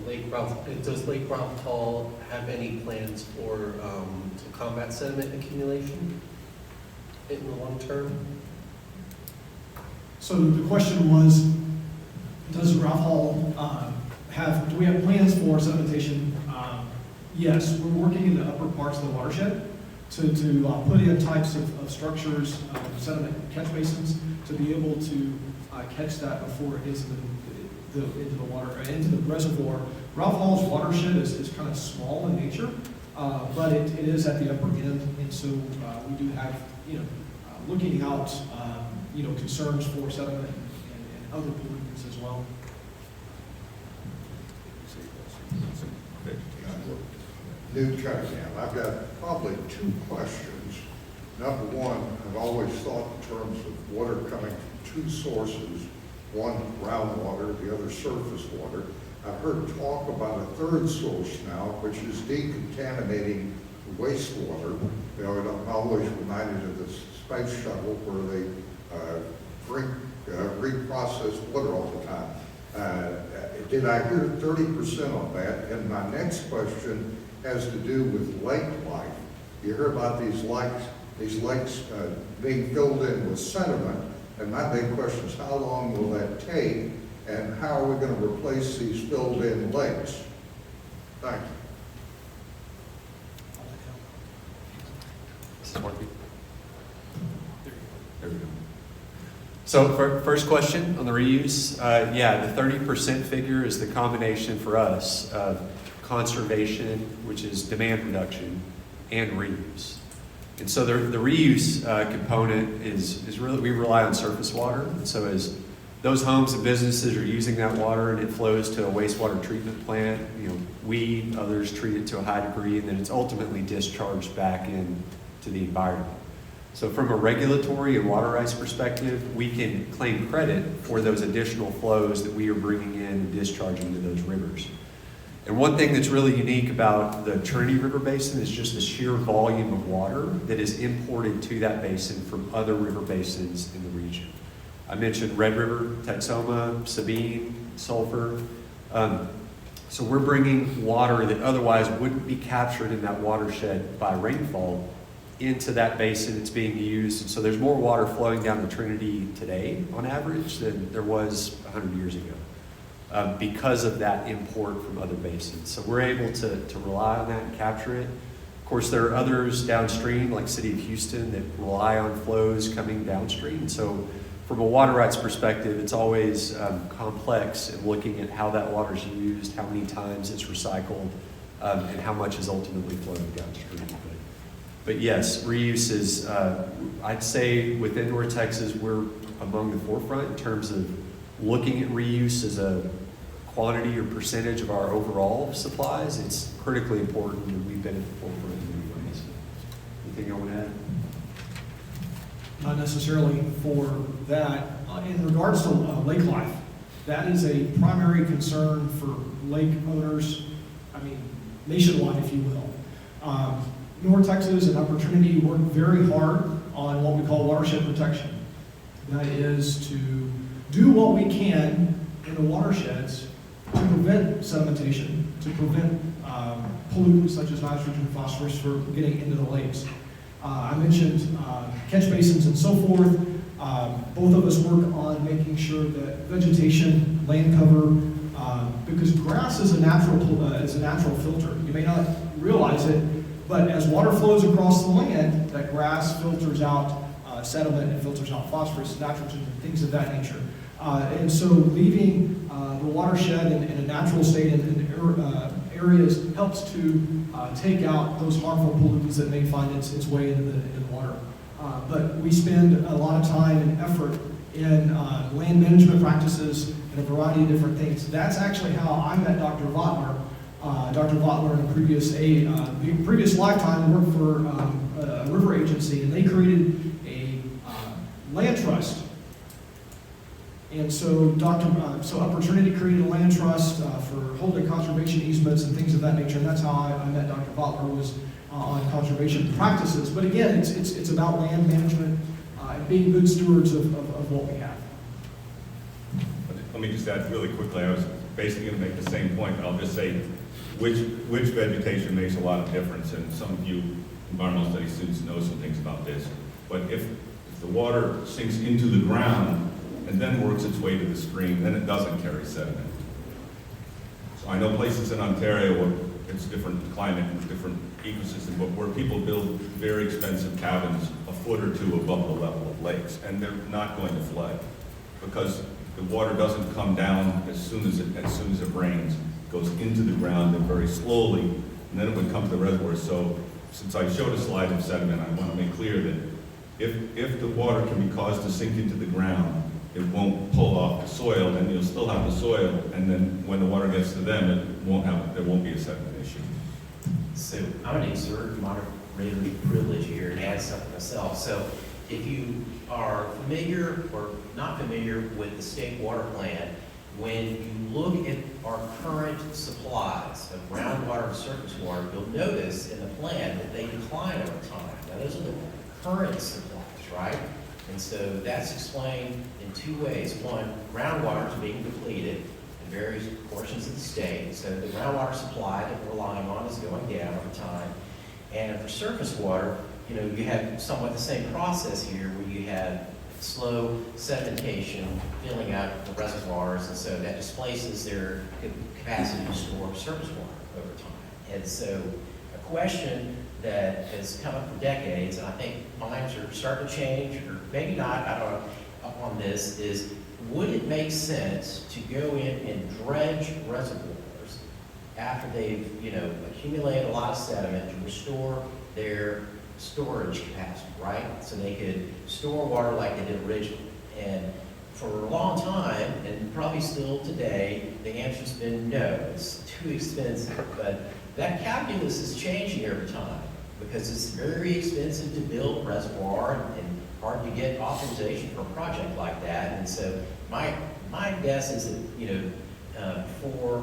Lake Ralph, does Lake Ralph Hall have any plans for to combat sediment accumulation in the long term? So the question was, does Ralph Hall do we have plans for sedimentation? Yes, we're working in the upper parts of the watershed to put in types of structures, sediment catch basins, to be able to catch that before it gets into the water, into the reservoir. Ralph Hall's watershed is kind of small in nature, but it is at the upper end, and so we do have, looking out, concerns for sediment and other pollutants as well. Newt Cunningham. I've got probably two questions. Number one, I've always thought in terms of water coming from two sources, one groundwater, the other surface water. I've heard talk about a third source now, which is decontaminating wastewater. I'm always reminded of the space shuttle where they reprocess water all the time. Did I hear 30% on that? And my next question has to do with lake life. You hear about these lakes being filled in with sediment, and my big question is how long will that take, and how are we going to replace these filled in lakes? Thank you. There we go. So first question on the reuse, the 30% figure is the combination for us of conservation, which is demand reduction, and reuse. And so the reuse component is really, we rely on surface water. And so as those homes and businesses are using that water and it flows to a wastewater treatment plant, we, others treat it to a high degree, and then it's ultimately discharged back into the environment. So from a regulatory and water rights perspective, we can claim credit for those additional flows that we are bringing in and discharging into those rivers. And one thing that's really unique about the Trinity River Basin is just the sheer volume of water that is imported to that basin from other river basins in the region. I mentioned Red River, Texoma, Sabine, Sulphur. So we're bringing water that otherwise wouldn't be captured in that watershed by rainfall into that basin. It's being used. And so there's more water flowing down the Trinity today on average than there was 100 years ago because of that import from other basins. So we're able to rely on that and capture it. Of course, there are others downstream, like City of Houston, that rely on flows coming downstream. So from a water rights perspective, it's always complex in looking at how that water is used, how many times it's recycled, and how much is ultimately flowing downstream. But yes, reuse is, I'd say within North Texas, we're among the forefront in terms of looking at reuse as a quantity or percentage of our overall supplies. It's critically important, and we've been at the forefront in many ways. Anything you want to add? Not necessarily for that. In regards to lake life, that is a primary concern for lake owners, nationwide, if you will. North Texas and Upper Trinity work very hard on what we call watershed protection. That is to do what we can in the watersheds to prevent sedimentation, to prevent pollutants such as nitrogen and phosphorus from getting into the lakes. I mentioned catch basins and so forth. Both of us work on making sure that vegetation, land cover, because grass is a natural filter. You may not realize it, but as water flows across the land, that grass filters out sediment and filters out phosphorus, nitrogen, and things of that nature. And so leaving the watershed in a natural state in areas helps to take out those harmful pollutants that may find its way into the water. But we spend a lot of time and effort in land management practices and a variety of different things. That's actually how I met Dr. Votler. Dr. Votler in a previous lifetime worked for a river agency, and they created a land trust. And so Upper Trinity created a land trust for holding conservation easements and things of that nature, and that's how I met Dr. Votler, was on conservation practices. But again, it's about land management and being good stewards of what we have. Let me just add really quickly, I was basically going to make the same point, but I'll just say which vegetation makes a lot of difference, and some of you environmental studies students know some things about this. But if the water sinks into the ground and then works its way to the stream, then it doesn't carry sediment. So I know places in Ontario where it's different climate and different ecosystem, but where people build very expensive cabins a foot or two above the level of lakes, and they're not going to flood because the water doesn't come down as soon as it rains. It goes into the ground and very slowly, and then it would come to the reservoir. So since I showed a slide of sediment, I want to make clear that if the water can be caused to sink into the ground, it won't pull off the soil, and you'll still have the soil, and then when the water gets to them, there won't be a sediment issue. So I'm going to exert moderator privilege here and add something myself. So if you are familiar or not familiar with the state water plan, when you look at our current supplies of groundwater and surface water, you'll notice in the plan that they decline over time. Now those are the current supplies, right? And so that's explained in two ways. One, groundwater is being depleted in various portions of the state. So the groundwater supply that we're relying on is going down over time. And for surface water, you have somewhat the same process here where you have slow sedimentation filling out the reservoirs, and so that displaces their capacity to store surface water over time. And so a question that has come up for decades, and I think minds are starting to change, or maybe not, I don't know, on this, is would it make sense to go in and dredge reservoirs after they've, accumulated a lot of sediment, to restore their storage capacity, right? So they could store water like they did originally. And for a long time, and probably still today, the answer's been no, it's too expensive. But that calculus is changing over time because it's very expensive to build a reservoir and hard to get authorization for a project like that. And so my guess is that, before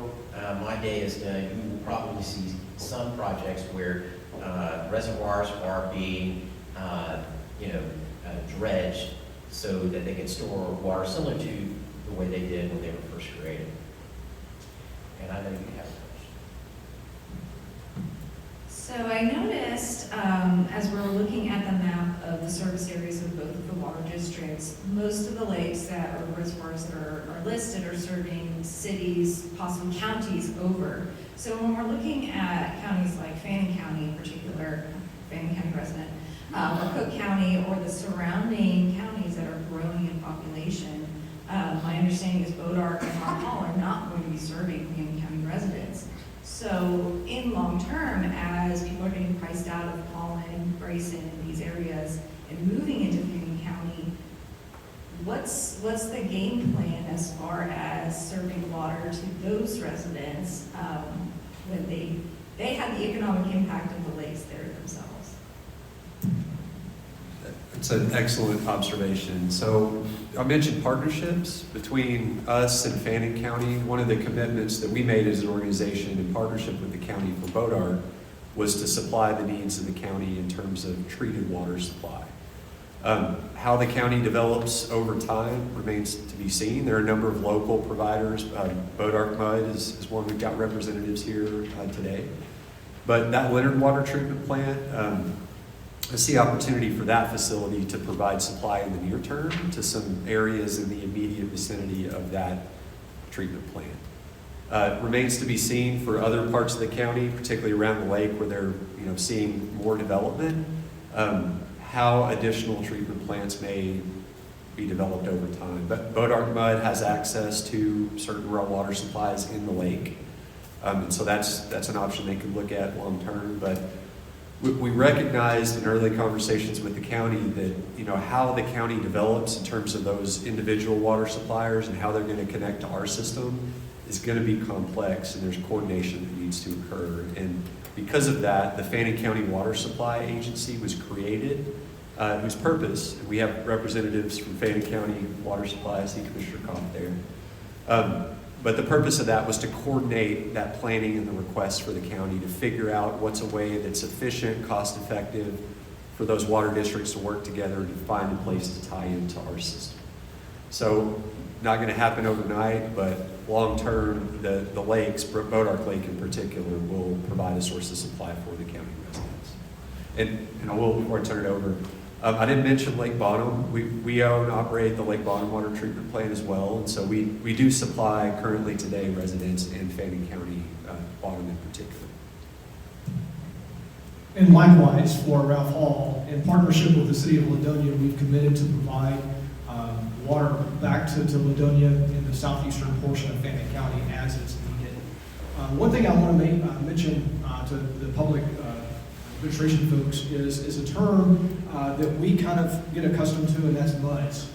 my day is done, you will probably see some projects where reservoirs are being, dredged so that they can store water similar to the way they did when they were first created. And I know you have a question. So I noticed, as we're looking at the map of the service areas of both of the water districts, most of the lakes that are reservoirs that are listed are serving cities, possibly counties over. So when we're looking at counties like Fannin County in particular, Fannin County resident, or Cook County, or the surrounding counties that are growing in population, my understanding is Bodark and Mont Hall are not going to be serving Fannin County residents. So in long term, as people are getting priced out of Holland, Grayson, and these areas, and moving into Fannin County, what's the game plan as far as serving water to those residents when they have the economic impact of the lakes there themselves? It's an excellent observation. So I mentioned partnerships between us and Fannin County. One of the commitments that we made as an organization in partnership with the county for Bodark was to supply the needs of the county in terms of treated water supply. How the county develops over time remains to be seen. There are a number of local providers. Bodark Mud is one. We've got representatives here today. But that Leonard water treatment plant, I see opportunity for that facility to provide supply in the near term to some areas in the immediate vicinity of that treatment plant. Remains to be seen for other parts of the county, particularly around the lake where they're seeing more development, how additional treatment plants may be developed over time. But Bodark Mud has access to certain raw water supplies in the lake, and so that's an option they could look at long term. But we recognized in early conversations with the county that how the county develops in terms of those individual water suppliers and how they're going to connect to our system is going to be complex, and there's coordination that needs to occur. And because of that, the Fannin County Water Supply Agency was created, whose purpose, and we have representatives from Fannin County Water Supply, I see Commissioner Kopp there. But the purpose of that was to coordinate that planning and the requests for the county to figure out what's a way that's efficient, cost-effective for those water districts to work together to find a place to tie into our system. So not going to happen overnight, but long-term, the lakes, Bodark Lake in particular, will provide a source of supply for the county residents. And I will, before I turn it over, I didn't mention Lake Bottom. We own and operate the Lake Bottom water treatment plant as well, and so we do supply currently today residents in Fannin County, Bottom in particular. And likewise, for Ralph Hall, in partnership with the city of Ladonia, we've committed to provide water back to Ladonia in the southeastern portion of Fannin County as it's needed. One thing I want to mention to the public administration folks is a term that we kind of get accustomed to, and that's MUDs,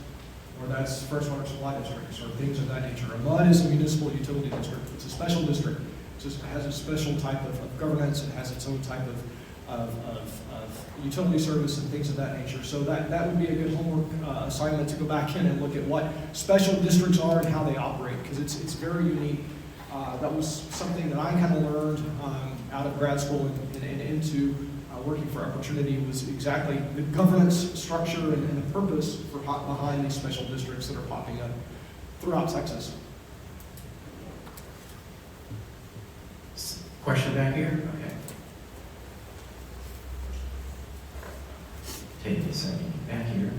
or that's First Water Supply Districts, or things of that nature. A MUD is a municipal utility district. It's a special district. It has a special type of governance. It has its own type of utility service and things of that nature. So that would be a good homework assignment to go back in and look at what special districts are and how they operate, because it's very unique. That was something that I kind of learned out of grad school and into working for Opportunity, was exactly the governance structure and the purpose behind these special districts that are popping up throughout Texas. Question back here? Okay. Take a second. Back here.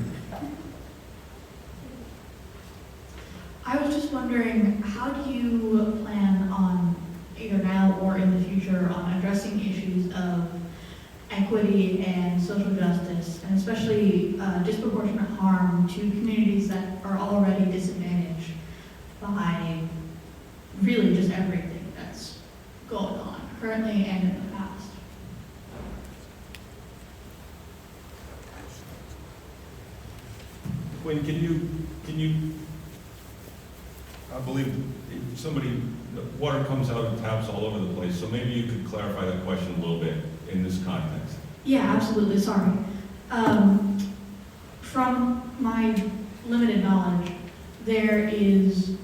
I was just wondering, how do you plan on, either now or in the future, on addressing issues of equity and social justice, and especially disproportionate harm to communities that are already disadvantaged by really just everything that's going currently and in the past. Quinn, can you, I believe the water comes out of taps all over the place, so maybe you could clarify that question a little bit in this context. Yeah, absolutely, sorry. From my limited knowledge, there is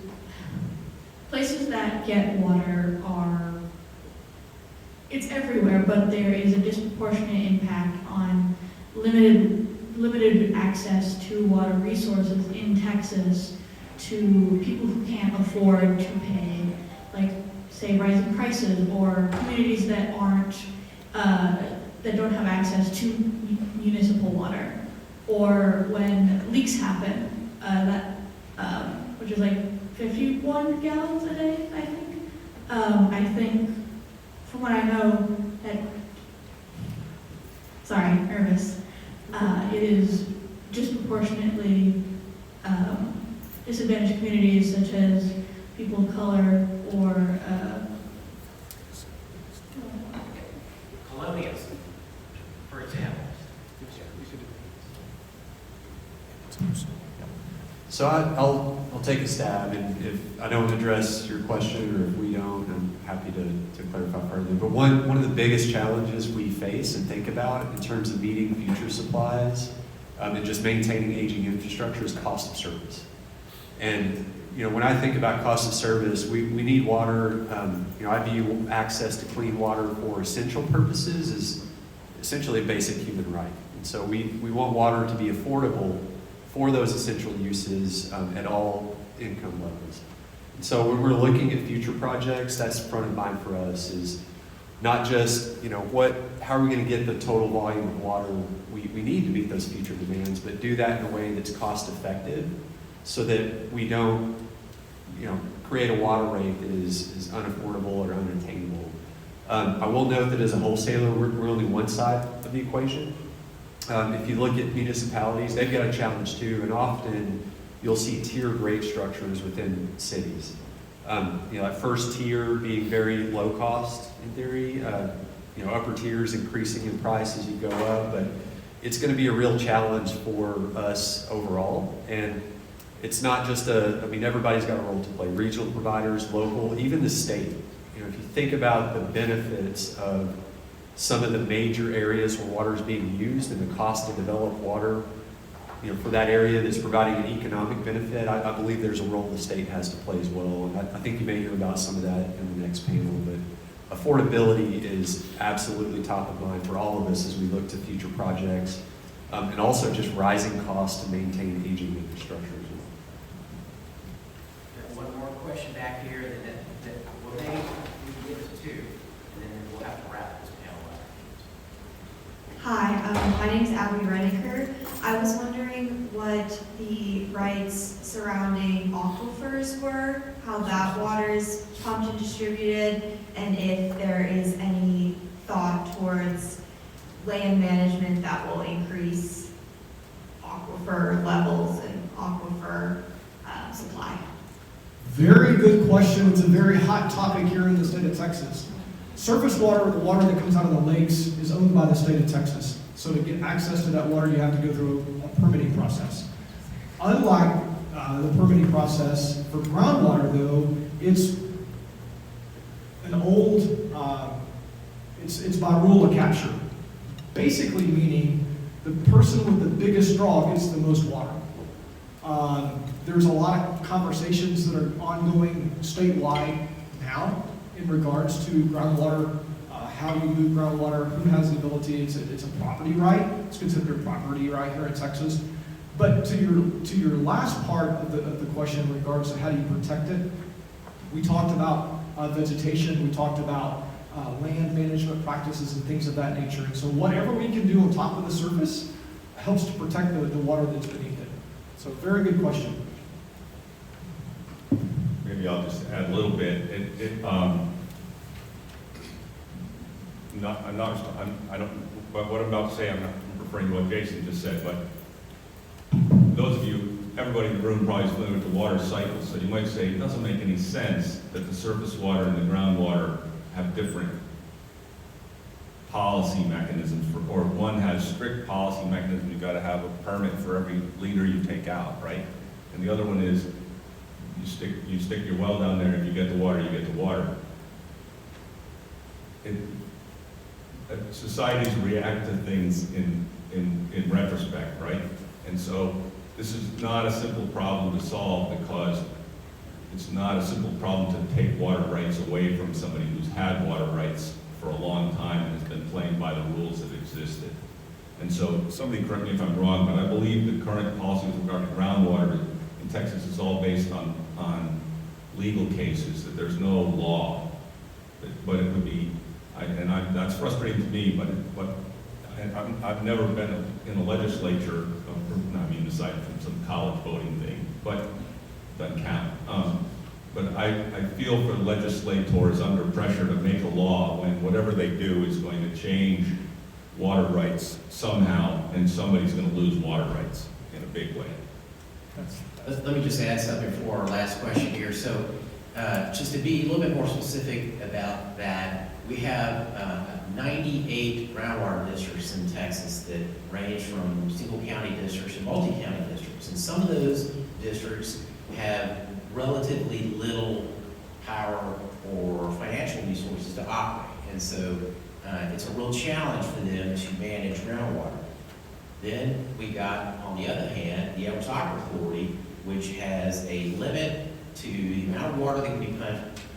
places that get water it's everywhere, but there is a disproportionate impact on limited access to water resources in Texas to people who can't afford to pay, like, say, rising prices, or communities that don't have access to municipal water, or when leaks happen, which is like 51 gallons a day, I think. I think, from what I know, nervous. It is disproportionately disadvantaged communities such as people of color or Colonials, for example. So I'll take a stab, and if I don't address your question, or if we don't, I'm happy to clarify further. But one of the biggest challenges we face and think about in terms of meeting future supplies and just maintaining aging infrastructure is cost of service. And when I think about cost of service, we need water. I view access to clean water for essential purposes as essentially a basic human right. And so we want water to be affordable for those essential uses at all income levels. And so when we're looking at future projects, that's front of mind for us, is not just, how are we going to get the total volume of water we need to meet those future demands, but do that in a way that's cost effective so that we don't, create a water rate that is unaffordable or unattainable. I will note that as a wholesaler, we're only one side of the equation. If you look at municipalities, they've got a challenge too, and often you'll see tiered rate structures within cities. That first tier being very low cost in theory, upper tiers increasing in price as you go up, but it's going to be a real challenge for us overall. And it's not just everybody's got a role to play, regional providers, local, even the state. If you think about the benefits of some of the major areas where water is being used and the cost to develop water, for that area that's providing an economic benefit, I believe there's a role the state has to play as well. And I think you may hear about some of that in the next panel, but affordability is absolutely top of mind for all of us as we look to future projects, and also just rising costs to maintain aging infrastructure as well. One more question back here, and then we can give it to two, and then we'll have to wrap this panel up. Hi, my name is Abby Reniker. I was wondering what the rights surrounding aquifers were, how that water is pumped and distributed, and if there is any thought towards land management that will increase aquifer levels and aquifer supply. Very good question. It's a very hot topic here in the state of Texas. Surface water, the water that comes out of the lakes, is owned by the state of Texas. So to get access to that water, you have to go through a permitting process. Unlike the permitting process for groundwater, though, it's an old, it's by rule of capture. Basically meaning the person with the biggest straw gets the most water. There's a lot of conversations that are ongoing statewide now in regards to groundwater, how we move groundwater, who has the ability. It's a property right. It's considered a property right here in Texas. But to your last part of the question in regards to how do you protect it, we talked about vegetation. We talked about land management practices and things of that nature. And so whatever we can do on top of the surface helps to protect the water that's beneath it. So very good question. Maybe I'll just add a little bit. But what I'm about to say, I'm not referring to what Jason just said, but those of you, everybody in the room probably is familiar with the water cycle, so you might say it doesn't make any sense that the surface water and the groundwater have different policy mechanisms for, or one has strict policy mechanisms, you gotta have a permit for every liter you take out, right? And the other one is, you stick your well down there, and if you get the water, you get the water. Societies react to things in retrospect, right? And so this is not a simple problem to solve, because it's not a simple problem to take water rights away from somebody who's had water rights for a long time and has been playing by the rules that existed. And so, somebody correct me if I'm wrong, but I believe the current policy with regard to groundwater in Texas is all based on legal cases, that there's no law. But it would be, that's frustrating to me, but I've never been in a legislature, I mean, aside from some college voting thing, but doesn't count. But I feel for legislators under pressure to make a law when whatever they do is going to change water rights somehow, and somebody's going to lose water rights in a big way. Let me just add something for our last question here. So just to be a little bit more specific about that, we have 98 groundwater districts in Texas that range from single county districts to multi-county districts. And some of those districts have relatively little power or financial resources to operate. And so it's a real challenge for them to manage groundwater. Then we got, on the other hand, the Edwards Aquifer Authority, which has a limit to the amount of water that can be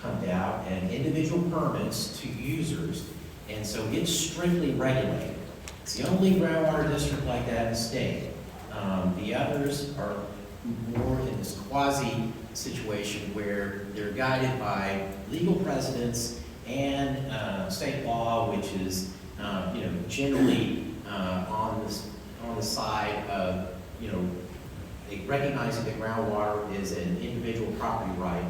pumped out and individual permits to users. And so it's strictly regulated. It's the only groundwater district like that in the state. The others are more in this quasi situation where they're guided by legal precedents and state law, which is generally on the side of recognizing that groundwater is an individual property right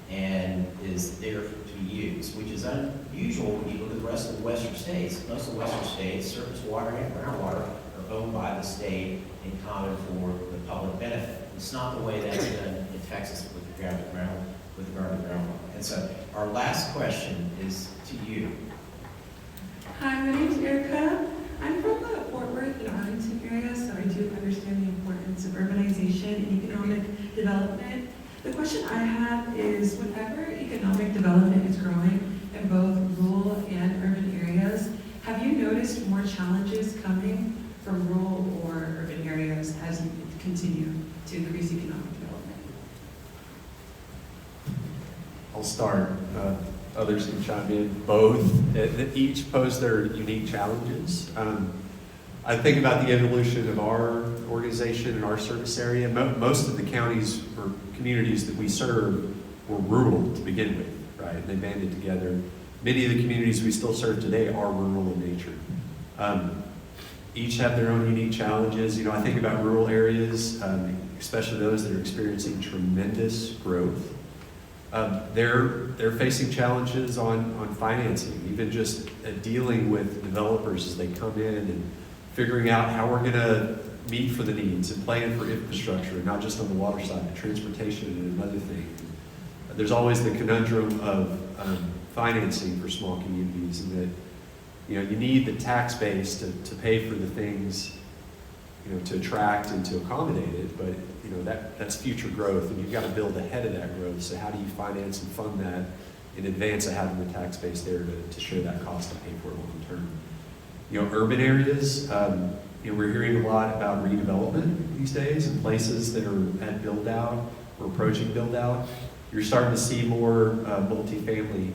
and is there to be used, which is unusual when you look at the rest of the western states. Most of the western states, surface water and groundwater are owned by the state in common for the public benefit. It's not the way that's done in Texas with regard to groundwater. And so our last question is to you. Hi, my name is Erica. I'm from the Fort Worth and Arlington area, so I do understand the importance of urbanization and economic development. The question I have is, whenever economic development is growing in both rural and urban areas, have you noticed more challenges coming from rural or urban areas as you continue to increase economic development? I'll start. Others can chime in. Both. Each pose their unique challenges. I think about the evolution of our organization and our service area. Most of the counties or communities that we serve were rural to begin with, right? They banded together. Many of the communities we still serve today are rural in nature. Each have their own unique challenges. I think about rural areas, especially those that are experiencing tremendous growth. They're facing challenges on financing, even just dealing with developers as they come in and figuring out how we're going to meet for the needs and plan for infrastructure, not just on the water side, but transportation and another thing. There's always the conundrum of financing for small communities, and that you need the tax base to pay for the things to attract and to accommodate it, but that's future growth, and you've got to build ahead of that growth. So how do you finance and fund that in advance of having the tax base there to share that cost and pay for it long term? Urban areas, we're hearing a lot about redevelopment these days in places that are at build out or approaching build out. You're starting to see more multifamily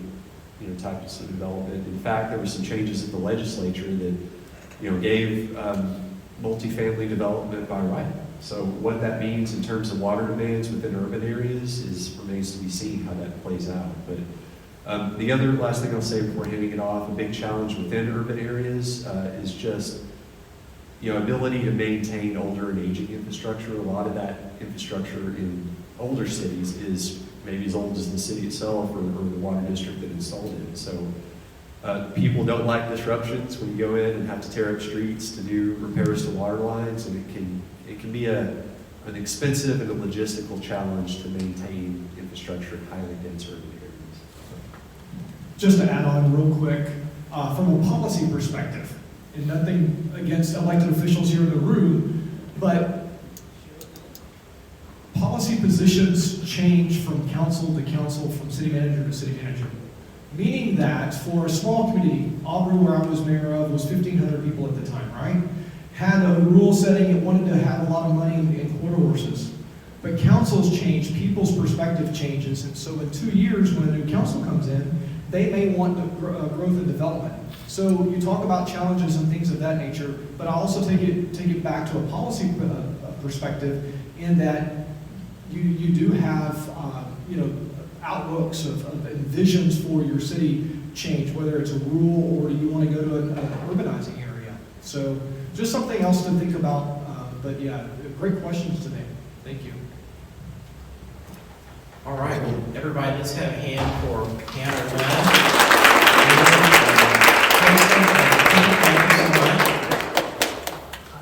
types of development. In fact, there were some changes at the legislature that gave multifamily development by right. So what that means in terms of water demands within urban areas remains to be seen how that plays out. But the other last thing I'll say before handing it off, a big challenge within urban areas is just ability to maintain older and aging infrastructure. A lot of that infrastructure in older cities is maybe as old as the city itself or the water district that installed it. So people don't like disruptions when you go in and have to tear up streets to do repairs to water lines, and it can be an expensive and a logistical challenge to maintain infrastructure in highly dense urban areas. Just to add on real quick, from a policy perspective. And nothing against elected officials here in the room, but policy positions change from council to council, from city manager to city manager. Meaning that for a small community, Aubrey, where I was mayor of, was 1,500 people at the time, right? Had a rule setting, it wanted to have a lot of money in quarter horses. But councils change, people's perspective changes, and so in 2 years, when a new council comes in, they may want growth and development. So you talk about challenges and things of that nature, but I also take it back to a policy perspective in that you do have outlooks of and visions for your city change, whether it's a rural or you want to go to an urbanizing area. So just something else to think about. But yeah, great questions today. Thank you. All right, well, everybody, let's have a hand for Hannah Wynn.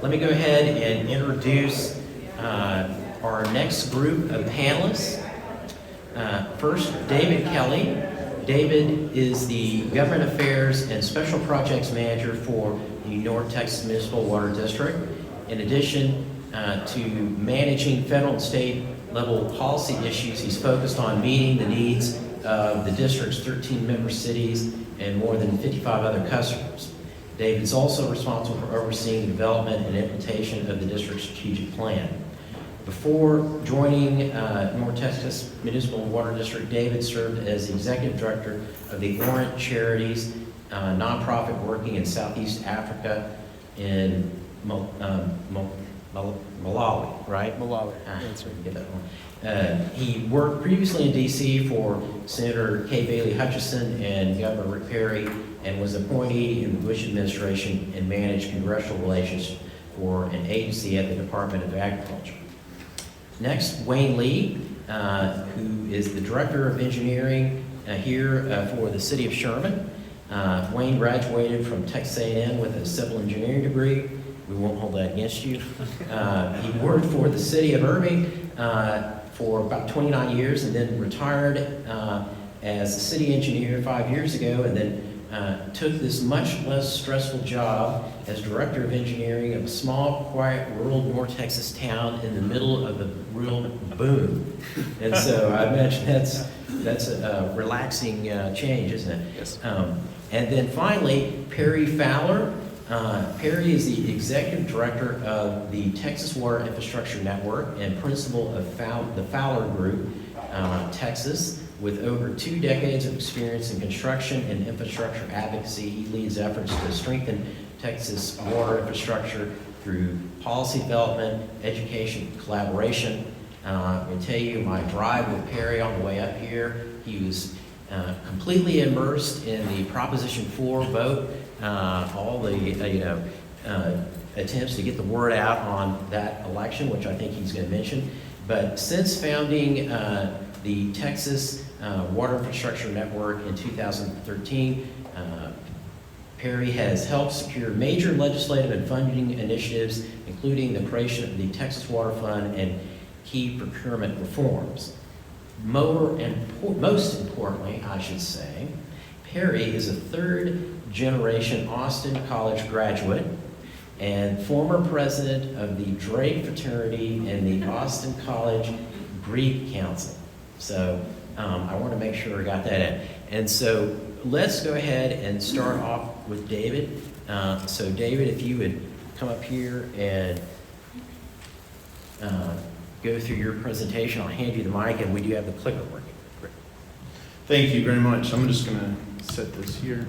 Let me go ahead and introduce our next group of panelists. First, David Kelly. David is the Government Affairs and Special Projects Manager for the North Texas Municipal Water District. In addition to managing federal and state level policy issues, he's focused on meeting the needs of the district's 13 member cities and more than 55 other customers. David's also responsible for overseeing the development and implementation of the district's strategic plan. Before joining North Texas Municipal Water District, David served as the Executive Director of the Orient Charities, nonprofit working in Southeast Africa in Malawi, right? Malawi, that's right. Get that one. He worked previously in D.C. for Senator Kay Bailey Hutchison and Governor Rick Perry, and was appointee in the Bush administration and managed congressional relations for an agency at the Department of Agriculture. Next, Wayne Lee, who is the Director of Engineering here for the city of Sherman. Wayne graduated from Texas A&M with a civil engineering degree. We won't hold that against you. He worked for the city of Irving for about 29 years and then retired as a city engineer 5 years ago, and then took this much less stressful job as Director of Engineering of a small, quiet, rural North Texas town in the middle of the real boom. And so I imagine that's a relaxing change, isn't it? Yes. And then finally, Perry Fowler. Perry is the Executive Director of the Texas Water Infrastructure Network and Principal of the Fowler Group, Texas. With over 2 decades of experience in construction and infrastructure advocacy, he leads efforts to strengthen Texas water infrastructure through policy development, education, collaboration. I can tell you my drive with Perry on the way up here, he was completely immersed in the Proposition 4 vote, all the attempts to get the word out on that election, which I think he's going to mention. But since founding the Texas Water Infrastructure Network in 2013, Perry has helped secure major legislative and funding initiatives, including the creation of the Texas Water Fund and key procurement reforms. Most importantly, I should say, Perry is a third-generation Austin College graduate and former president of the Drake fraternity and the Austin College Greek Council. So I want to make sure I got that in. And so let's go ahead and start off with David. So David, if you would come up here and go through your presentation, I'll hand you the mic, and we do have the clicker working. Great. Thank you very much. I'm just going to set this here.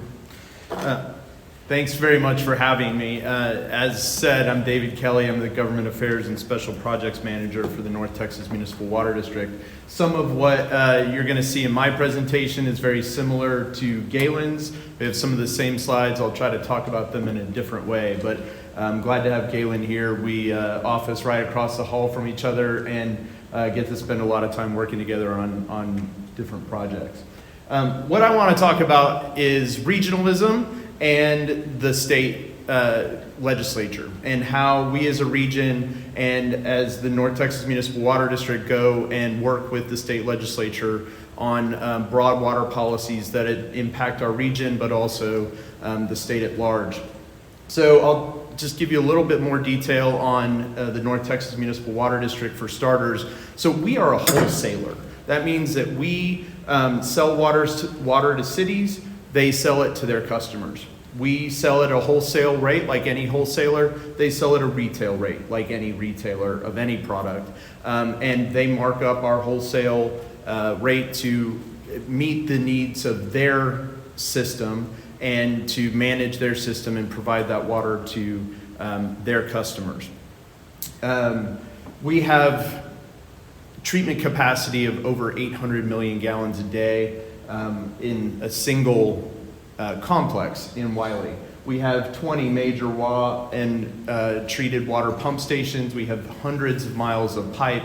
Thanks very much for having me. As said, I'm David Kelly. I'm the Government Affairs and Special Projects Manager for the North Texas Municipal Water District. Some of what you're going to see in my presentation is very similar to Galen's. We have some of the same slides. I'll try to talk about them in a different way, but I'm glad to have Galen here. We office right across the hall from each other and get to spend a lot of time working together on different projects. What I want to talk about is regionalism and the state legislature and how we as a region and as the North Texas Municipal Water District go and work with the state legislature on broad water policies that impact our region, but also the state at large. So I'll just give you a little bit more detail on the North Texas Municipal Water District for starters. So we are a wholesaler. That means that we sell water to cities, they sell it to their customers. We sell at a wholesale rate like any wholesaler. They sell at a retail rate like any retailer of any product. And they mark up our wholesale rate to meet the needs of their system and to manage their system and provide that water to their customers. We have treatment capacity of over 800 million gallons a day in a single complex in Wiley. We have 20 major treated water pump stations. We have hundreds of miles of pipe.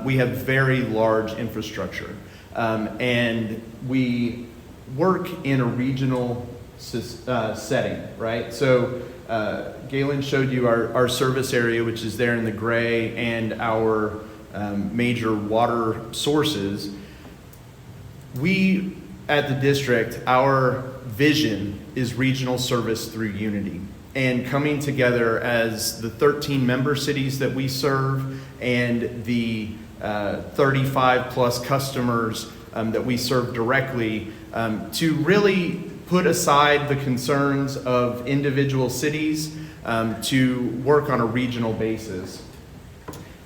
We have very large infrastructure. And we work in a regional setting, right? So Galen showed you our service area, which is there in the gray, and our major water sources. We, at the district, our vision is regional service through unity, and coming together as the 13 member cities that we serve and the 35 plus customers that we serve directly, to really put aside the concerns of individual cities to work on a regional basis.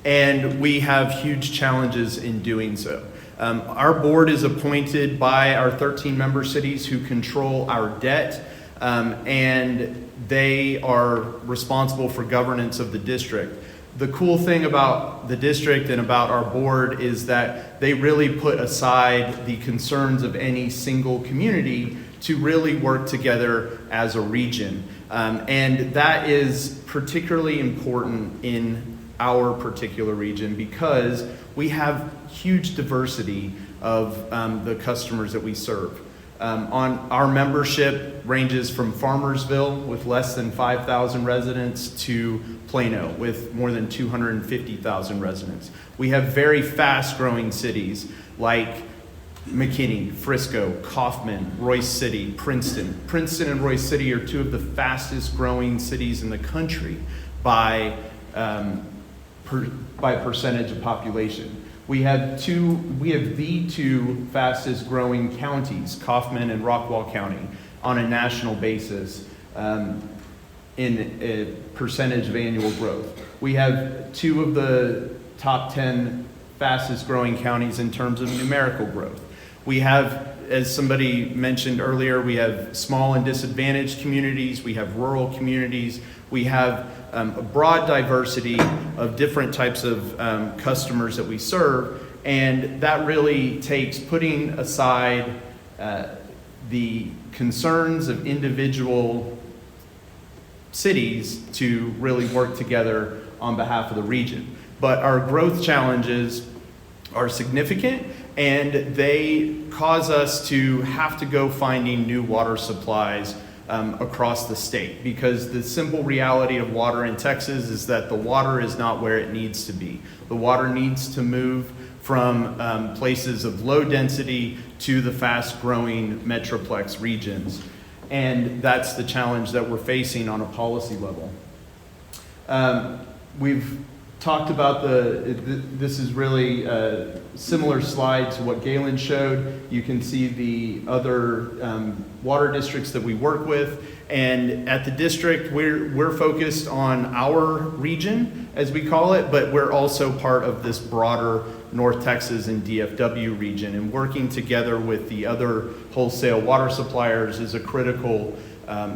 And we have huge challenges in doing so. Our board is appointed by our 13 member cities who control our debt, and they are responsible for governance of the district. The cool thing about the district and about our board is that they really put aside the concerns of any single community to really work together as a region. And that is particularly important in our particular region because we have huge diversity of the customers that we serve. On our membership ranges from Farmersville with less than 5,000 residents to Plano with more than 250,000 residents. We have very fast growing cities like McKinney, Frisco, Kaufman, Royce City, Princeton. Princeton and Royce City are two of the fastest growing cities in the country by percentage of population. We have the two fastest growing counties, Kaufman and Rockwall County, on a national basis in a percentage of annual growth. We have two of the top 10 fastest growing counties in terms of numerical growth. We have, as somebody mentioned earlier, we have small and disadvantaged communities, we have rural communities, we have a broad diversity of different types of customers that we serve, and that really takes putting aside the concerns of individual cities to really work together on behalf of the region. But our growth challenges are significant, and they cause us to have to go finding new water supplies across the state, because the simple reality of water in Texas is that the water is not where it needs to be. The water needs to move from places of low density to the fast growing metroplex regions. And that's the challenge that we're facing on a policy level. We've talked about this is really a similar slide to what Galen showed. You can see the other water districts that we work with. And at the district, we're focused on our region, as we call it, but we're also part of this broader North Texas and DFW region. And working together with the other wholesale water suppliers is a critical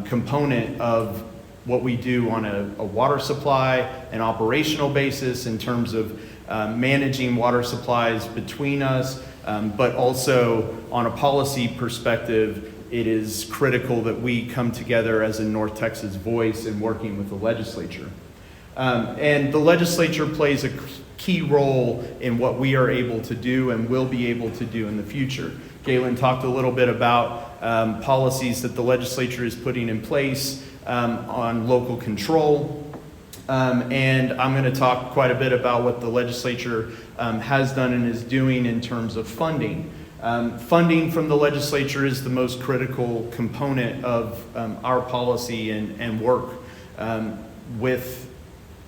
component of what we do on a water supply and operational basis in terms of managing water supplies between us, but also on a policy perspective, it is critical that we come together as a North Texas voice in working with the legislature. And the legislature plays a key role in what we are able to do and will be able to do in the future. Galen talked a little bit about policies that the legislature is putting in place on local control. And I'm going to talk quite a bit about what the legislature has done and is doing in terms of funding. Funding from the legislature is the most critical component of our policy and work with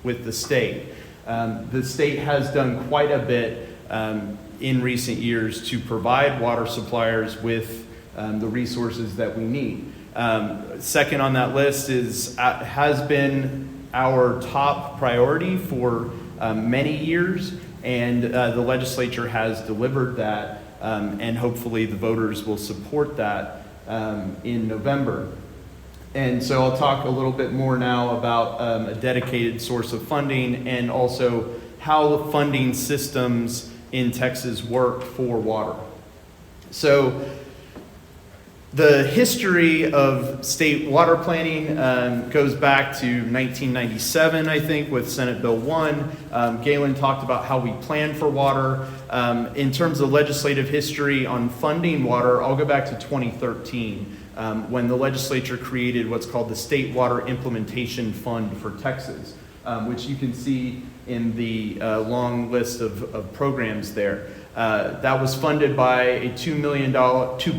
the state. The state has done quite a bit in recent years to provide water suppliers with the resources that we need. Second on that list has been our top priority for many years, and the legislature has delivered that, and hopefully the voters will support that in November. And so I'll talk a little bit more now about a dedicated source of funding and also how the funding systems in Texas work for water. So the history of state water planning goes back to 1997, I think, with Senate Bill 1. Galen talked about how we plan for water. In terms of legislative history on funding water, I'll go back to 2013 when the legislature created what's called the State Water Implementation Fund for Texas, which you can see in the long list of programs there. That was funded by a $2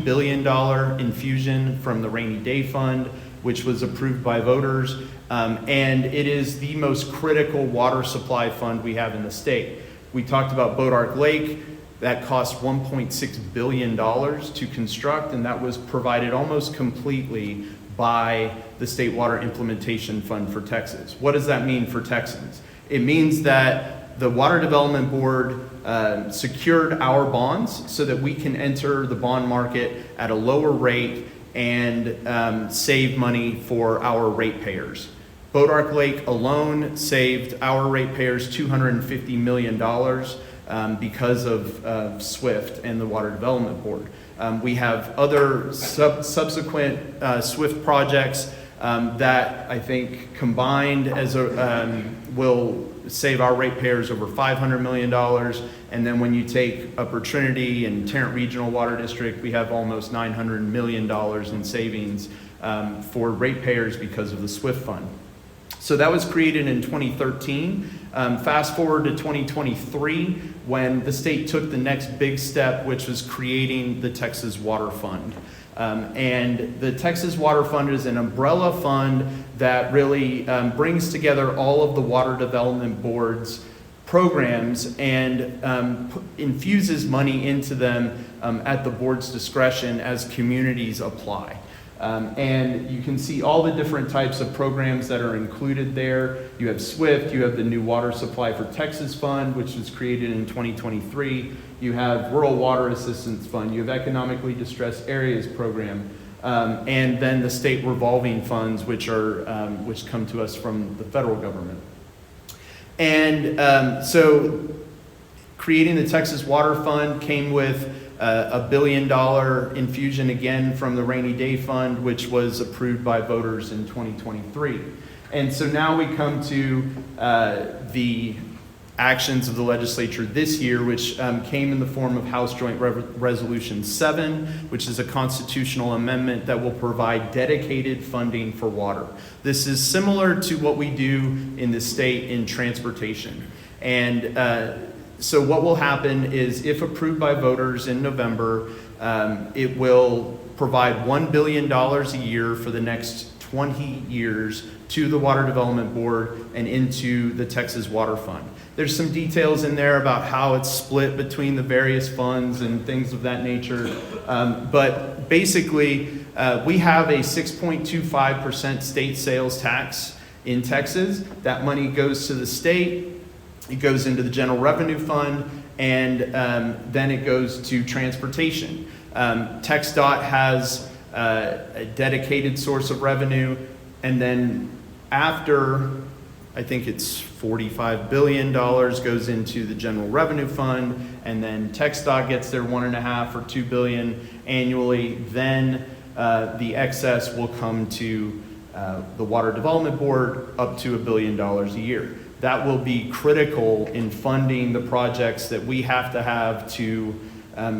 billion infusion from the Rainy Day Fund, which was approved by voters. And it is the most critical water supply fund we have in the state. We talked about Bodark Lake. That cost $1.6 billion to construct, and that was provided almost completely by the State Water Implementation Fund for Texas. What does that mean for Texans? It means that the Water Development Board secured our bonds so that we can enter the bond market at a lower rate and save money for our ratepayers. Bodark Lake alone saved our ratepayers $250 million because of SWIFT and the Water Development Board. We have other subsequent SWIFT projects that I think combined as will save our ratepayers over $500 million. And then when you take Upper Trinity and Tarrant Regional Water District, we have almost $900 million in savings for ratepayers because of the SWIFT fund. So that was created in 2013. Fast forward to 2023, when the state took the next big step, which was creating the Texas Water Fund. And the Texas Water Fund is an umbrella fund that really brings together all of the Water Development Board's programs and infuses money into them at the board's discretion as communities apply. And you can see all the different types of programs that are included there. You have SWIFT, you have the New Water Supply for Texas Fund, which was created in 2023. You have Rural Water Assistance Fund, you have Economically Distressed Areas Program, and then the state revolving funds, which come to us from the federal government. And so creating the Texas Water Fund came with a $1 billion infusion again from the Rainy Day Fund, which was approved by voters in 2023. And so now we come to the actions of the legislature this year, which came in the form of House Joint Resolution 7, which is a constitutional amendment that will provide dedicated funding for water. This is similar to what we do in the state in transportation. And so what will happen is, if approved by voters in November, it will provide $1 billion a year for the next 20 years to the Water Development Board and into the Texas Water Fund. There's some details in there about how it's split between the various funds and things of that nature. But basically, we have a 6.25% state sales tax in Texas. That money goes to the state. It goes into the General Revenue Fund, and then it goes to transportation. TxDOT has a dedicated source of revenue, and then after, I think it's $45 billion goes into the General Revenue Fund, and then TxDOT gets their $1.5 or $2 billion annually. Then the excess will come to the Water Development Board, up to $1 billion a year. That will be critical in funding the projects that we have to have to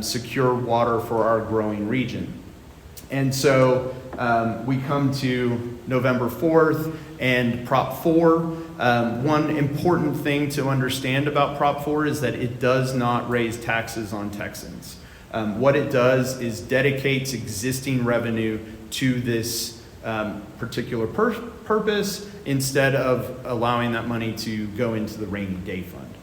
secure water for our growing region. And so we come to November 4th, and Prop 4. One important thing to understand about Prop 4 is that it does not raise taxes on Texans. What it does is dedicates existing revenue to this particular purpose instead of allowing that money to go into the rainy day fund.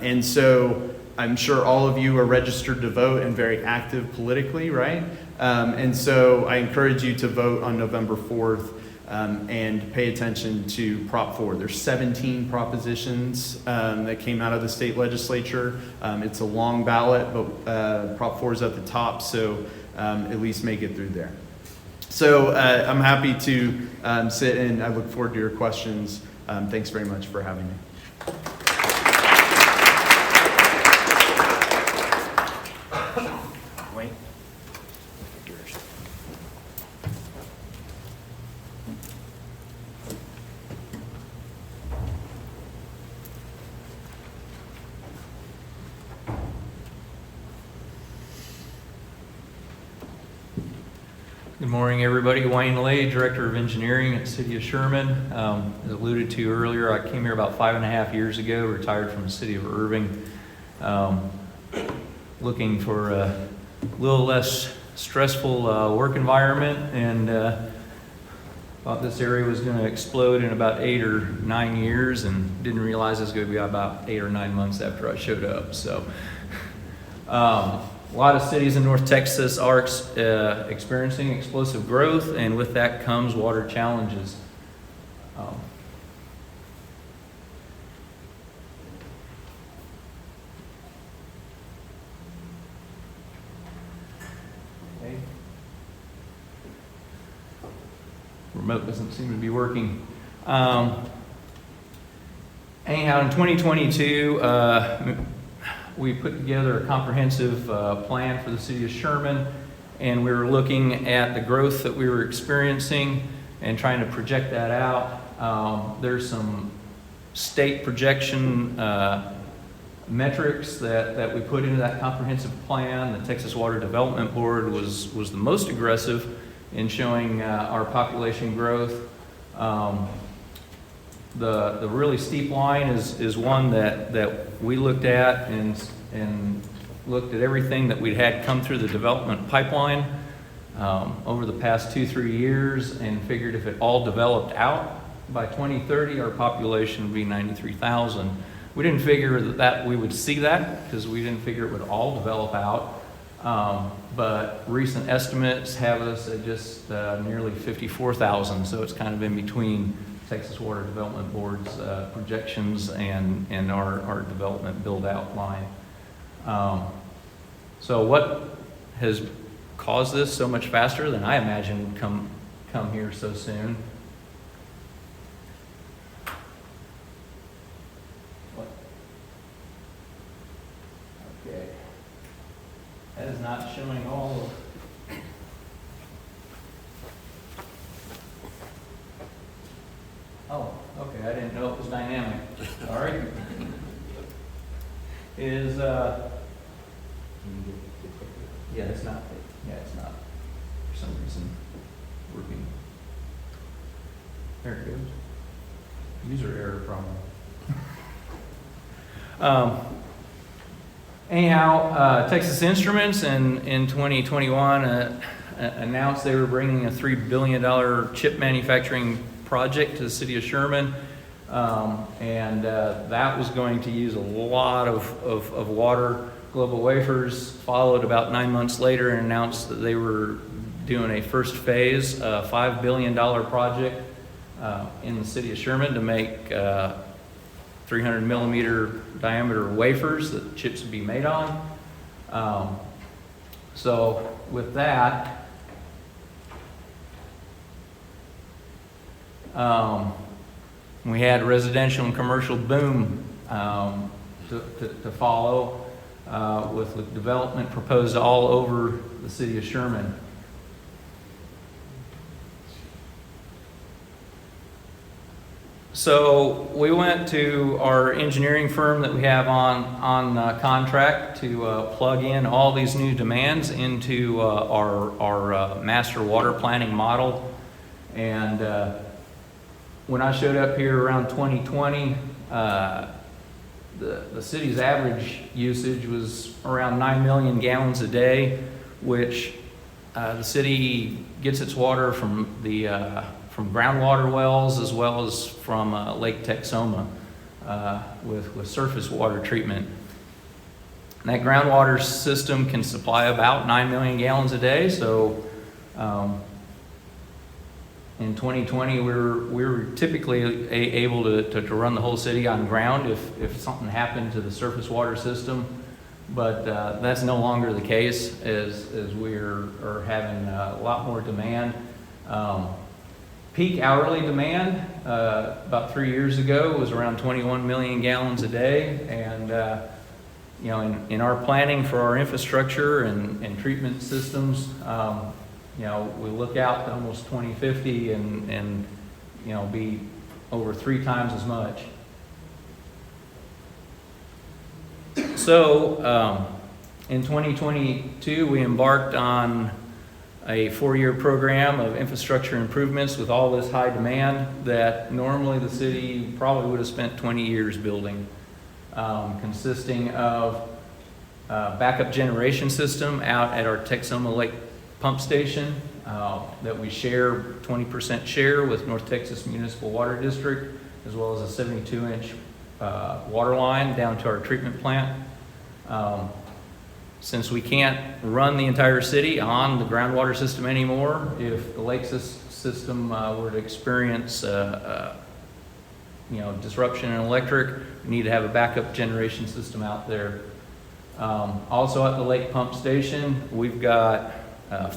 And so I'm sure all of you are registered to vote and very active politically, right? And so I encourage you to vote on November 4th and pay attention to Prop 4. There's 17 propositions that came out of the state legislature. It's a long ballot, but Prop 4 is at the top, so at least make it through there. So I'm happy to sit and I look forward to your questions. Thanks very much for having me. Wait. Good morning, everybody. Wayne Lay, Director of Engineering at the City of Sherman. As alluded to earlier, I came here about 5.5 years ago, retired from the City of Irving, looking for a little less stressful work environment, and thought this area was going to explode in about 8 or 9 years, and didn't realize it was going to be about 8 or 9 months after I showed up. So a lot of cities in North Texas are experiencing explosive growth, and with that comes water challenges. Okay. Remote doesn't seem to be working. Anyhow, in 2022, we put together a comprehensive plan for the city of Sherman, and we were looking at the growth that we were experiencing and trying to project that out. There's some state projection metrics that we put into that comprehensive plan. The Texas Water Development Board was the most aggressive in showing our population growth. The really steep line is one that we looked at and looked at everything that we'd had come through the development pipeline over the past 2-3 years, and figured if it all developed out by 2030, our population would be 93,000. We didn't figure that we would see that, because we didn't figure it would all develop out. But recent estimates have us at just nearly 54,000, so it's kind of in between Texas Water Development Board's projections and our development build-out line. So what has caused this so much faster than I imagined would come here so soon? What? Okay. That is not showing all of. Oh, okay, I didn't know it was dynamic. All right. Yeah, it's not for some reason working. There it goes. User error problem. Anyhow, Texas Instruments in 2021 announced they were bringing a $3 billion chip manufacturing project to the city of Sherman, and that was going to use a lot of water. Global Wafers followed about 9 months later and announced that they were doing a first phase, $5 billion project in the city of Sherman to make 300 millimeter diameter wafers that chips would be made on. So with that, we had residential and commercial boom to follow, with development proposed all over the city of Sherman. So we went to our engineering firm that we have on contract to plug in all these new demands into our master water planning model. And when I showed up here around 2020, the city's average usage was around 9 million gallons a day, which the city gets its water from groundwater wells as well as from Lake Texoma with surface water treatment. And that groundwater system can supply about 9 million gallons a day. So in 2020, we were typically able to run the whole city on ground if something happened to the surface water system. But that's no longer the case as we are having a lot more demand. Peak hourly demand about 3 years ago was around 21 million gallons a day. And you know, in our planning for our infrastructure and treatment systems, you know, we look out to almost 2050 and you know, be over 3 times as much. So in 2022, we embarked on a 4-year program of infrastructure improvements with all this high demand that normally the city probably would have spent 20 years building, consisting of a backup generation system out at our Texoma Lake pump station that we share 20% share with North Texas Municipal Water District, as well as a 72-inch water line down to our treatment plant. Since we can't run the entire city on the groundwater system anymore, if the lake system were to experience you know, disruption in electric, we need to have a backup generation system out there. Also at the lake pump station, we've got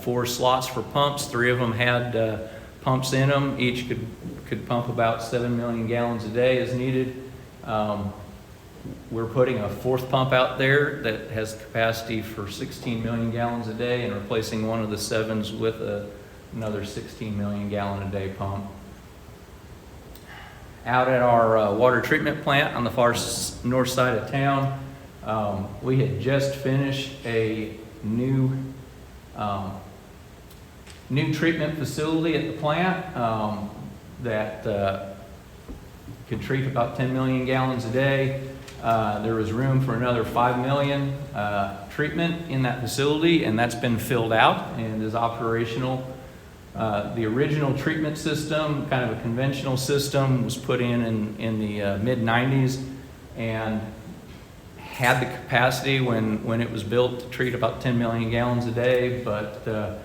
4 slots for pumps. 3 of them had pumps in them. Each could pump about 7 million gallons a day as needed. We're putting a 4th pump out there that has capacity for 16 million gallons a day and replacing one of the 7s with another 16 million gallon a day pump. Out at our water treatment plant on the far north side of town, we had just finished a new treatment facility at the plant that could treat about 10 million gallons a day. There was room for another 5 million treatment in that facility, and that's been filled out and is operational. The original treatment system, kind of a conventional system, was put in the mid-90s and had the capacity when it was built to treat about 10 million gallons a day, but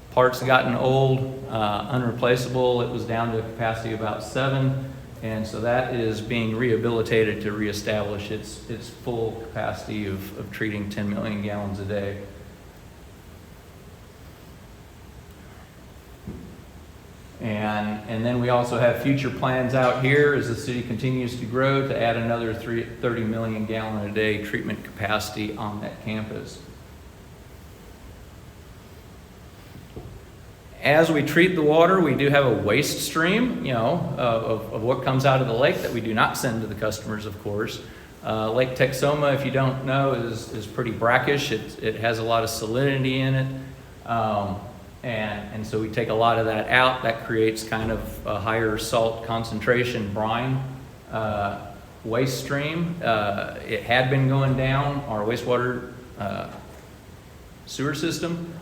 parts gotten old, unreplaceable. It was down to a capacity of about 7. And so that is being rehabilitated to reestablish its full capacity of treating 10 million gallons a day. And then we also have future plans out here as the city continues to grow to add another 30 million gallon a day treatment capacity on that campus. As we treat the water, we do have a waste stream, you know, of what comes out of the lake that we do not send to the customers, of course. Lake Texoma, if you don't know, is pretty brackish. It has a lot of salinity in it. And so we take a lot of that out. That creates kind of a higher salt concentration brine waste stream. It had been going down our wastewater sewer system.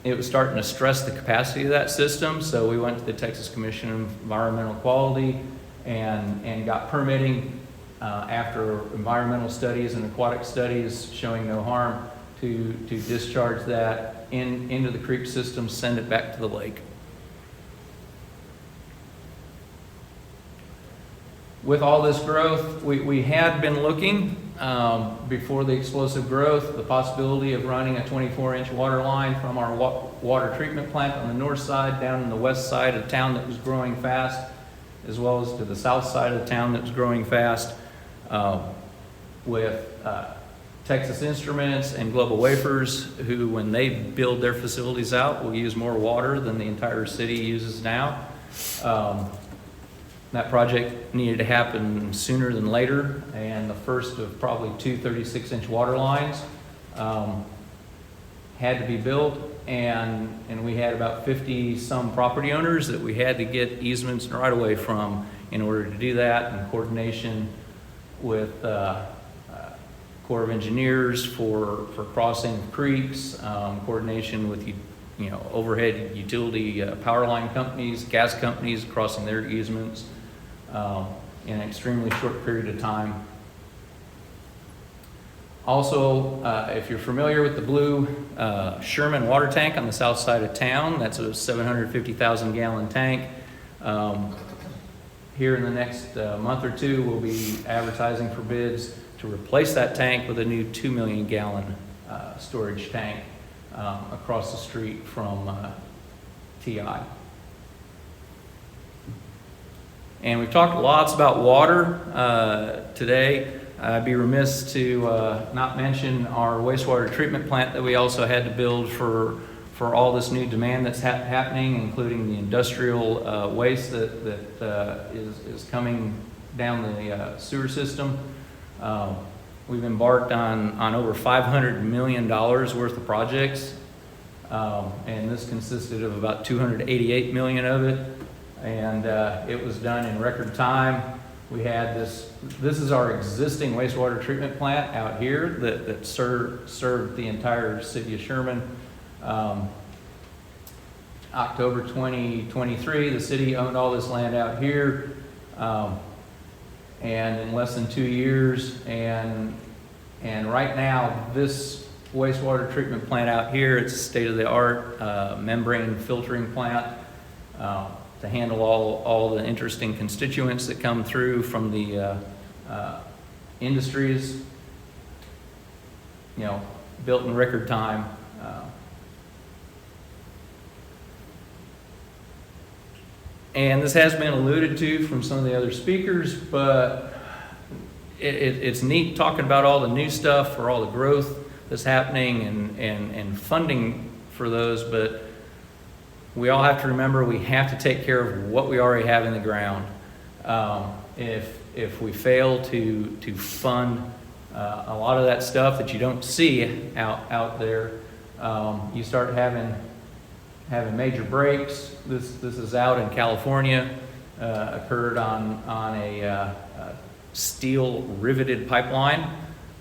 It was starting to stress the capacity of that system, so we went to the Texas Commission on Environmental Quality and got permitting after environmental studies and aquatic studies showing no harm to discharge that into the creek system, send it back to the lake. With all this growth, we had been looking before the explosive growth, the possibility of running a 24-inch water line from our water treatment plant on the north side down in the west side of town that was growing fast, as well as to the south side of the town that was growing fast, with Texas Instruments and Global Wafers, who when they build their facilities out will use more water than the entire city uses now. That project needed to happen sooner than later, and the first of probably 2 36-inch water lines had to be built, and we had about 50-some property owners that we had to get easements and right-of-way from in order to do that, in coordination with Corps of Engineers for crossing of creeks, coordination with overhead utility power line companies, gas companies crossing their easements in an extremely short period of time. Also, if you're familiar with the blue Sherman water tank on the south side of town, that's a 750,000 gallon tank. Here in the next month or two, we'll be advertising for bids to replace that tank with a new 2 million gallon storage tank across the street from TI. And we've talked lots about water today. I'd be remiss to not mention our wastewater treatment plant that we also had to build for all this new demand that's happening, including the industrial waste that is coming down the sewer system. We've embarked on over $500 million worth of projects, and this consisted of about $288 million of it, and it was done in record time. We had this is our existing wastewater treatment plant out here that served the entire city of Sherman. October 2023, the city owned all this land out here, and in less than 2 years, and right now, this wastewater treatment plant out here, it's a state-of-the-art membrane filtering plant to handle all the interesting constituents that come through from the industries, built in record time. And this has been alluded to from some of the other speakers, but it's neat talking about all the new stuff for all the growth that's happening and funding for those, but we all have to remember we have to take care of what we already have in the ground. If we fail to fund a lot of that stuff that you don't see out there, you start having major breaks. This is out in California, occurred on a steel riveted pipeline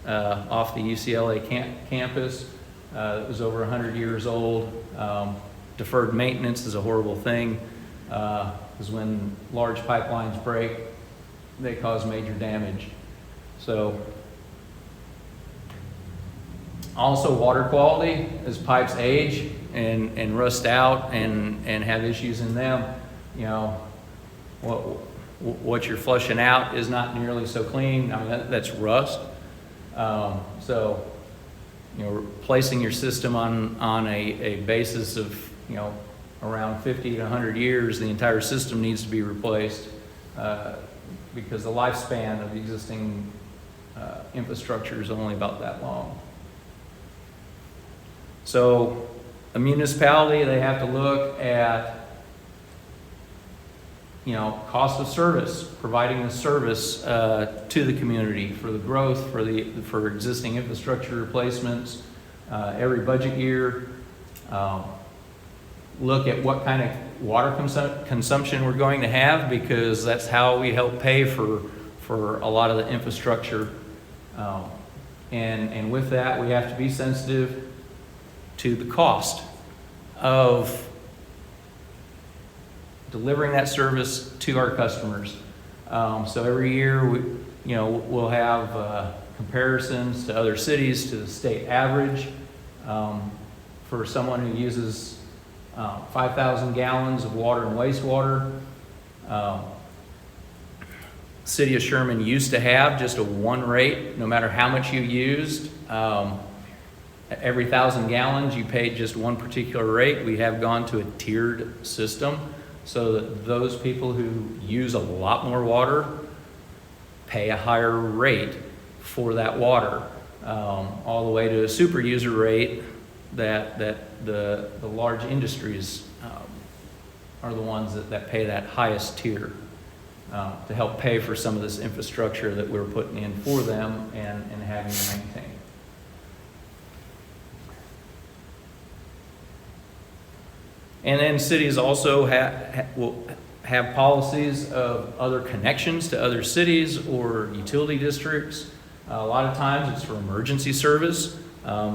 off the UCLA campus. It was over 100 years old. Deferred maintenance is a horrible thing, because when large pipelines break, they cause major damage. So, also water quality, as pipes age and rust out and have issues in them, what you're flushing out is not nearly so clean. I mean, that's rust. So, replacing your system on a basis of, around 50 to 100 years, the entire system needs to be replaced because the lifespan of the existing infrastructure is only about that long. So, a municipality, they have to look at cost of service, providing the service to the community for the growth, for existing infrastructure replacements every budget year. Look at what kind of water consumption we're going to have, because that's how we help pay for a lot of the infrastructure. And with that, we have to be sensitive to the cost of delivering that service to our customers. So every year, we'll have comparisons to other cities, to the state average. For someone who uses 5,000 gallons of water and wastewater, City of Sherman used to have just a one rate, no matter how much you used. Every 1,000 gallons, you paid just one particular rate. We have gone to a tiered system, so that those people who use a lot more water pay a higher rate for that water, all the way to a super user rate that the large industries are the ones that pay that highest tier to help pay for some of this infrastructure that we're putting in for them and having to maintain. And then cities also will have policies of other connections to other cities or utility districts. A lot of times it's for emergency service.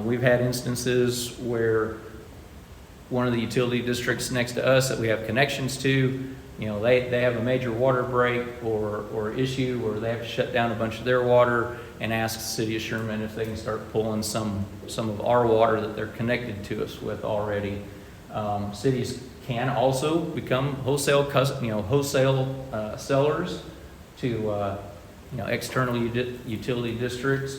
We've had instances where one of the utility districts next to us that we have connections to, they have a major water break or issue where they have to shut down a bunch of their water and ask the city of Sherman if they can start pulling some of our water that they're connected to us with already. Cities can also become wholesale sellers to external utility districts.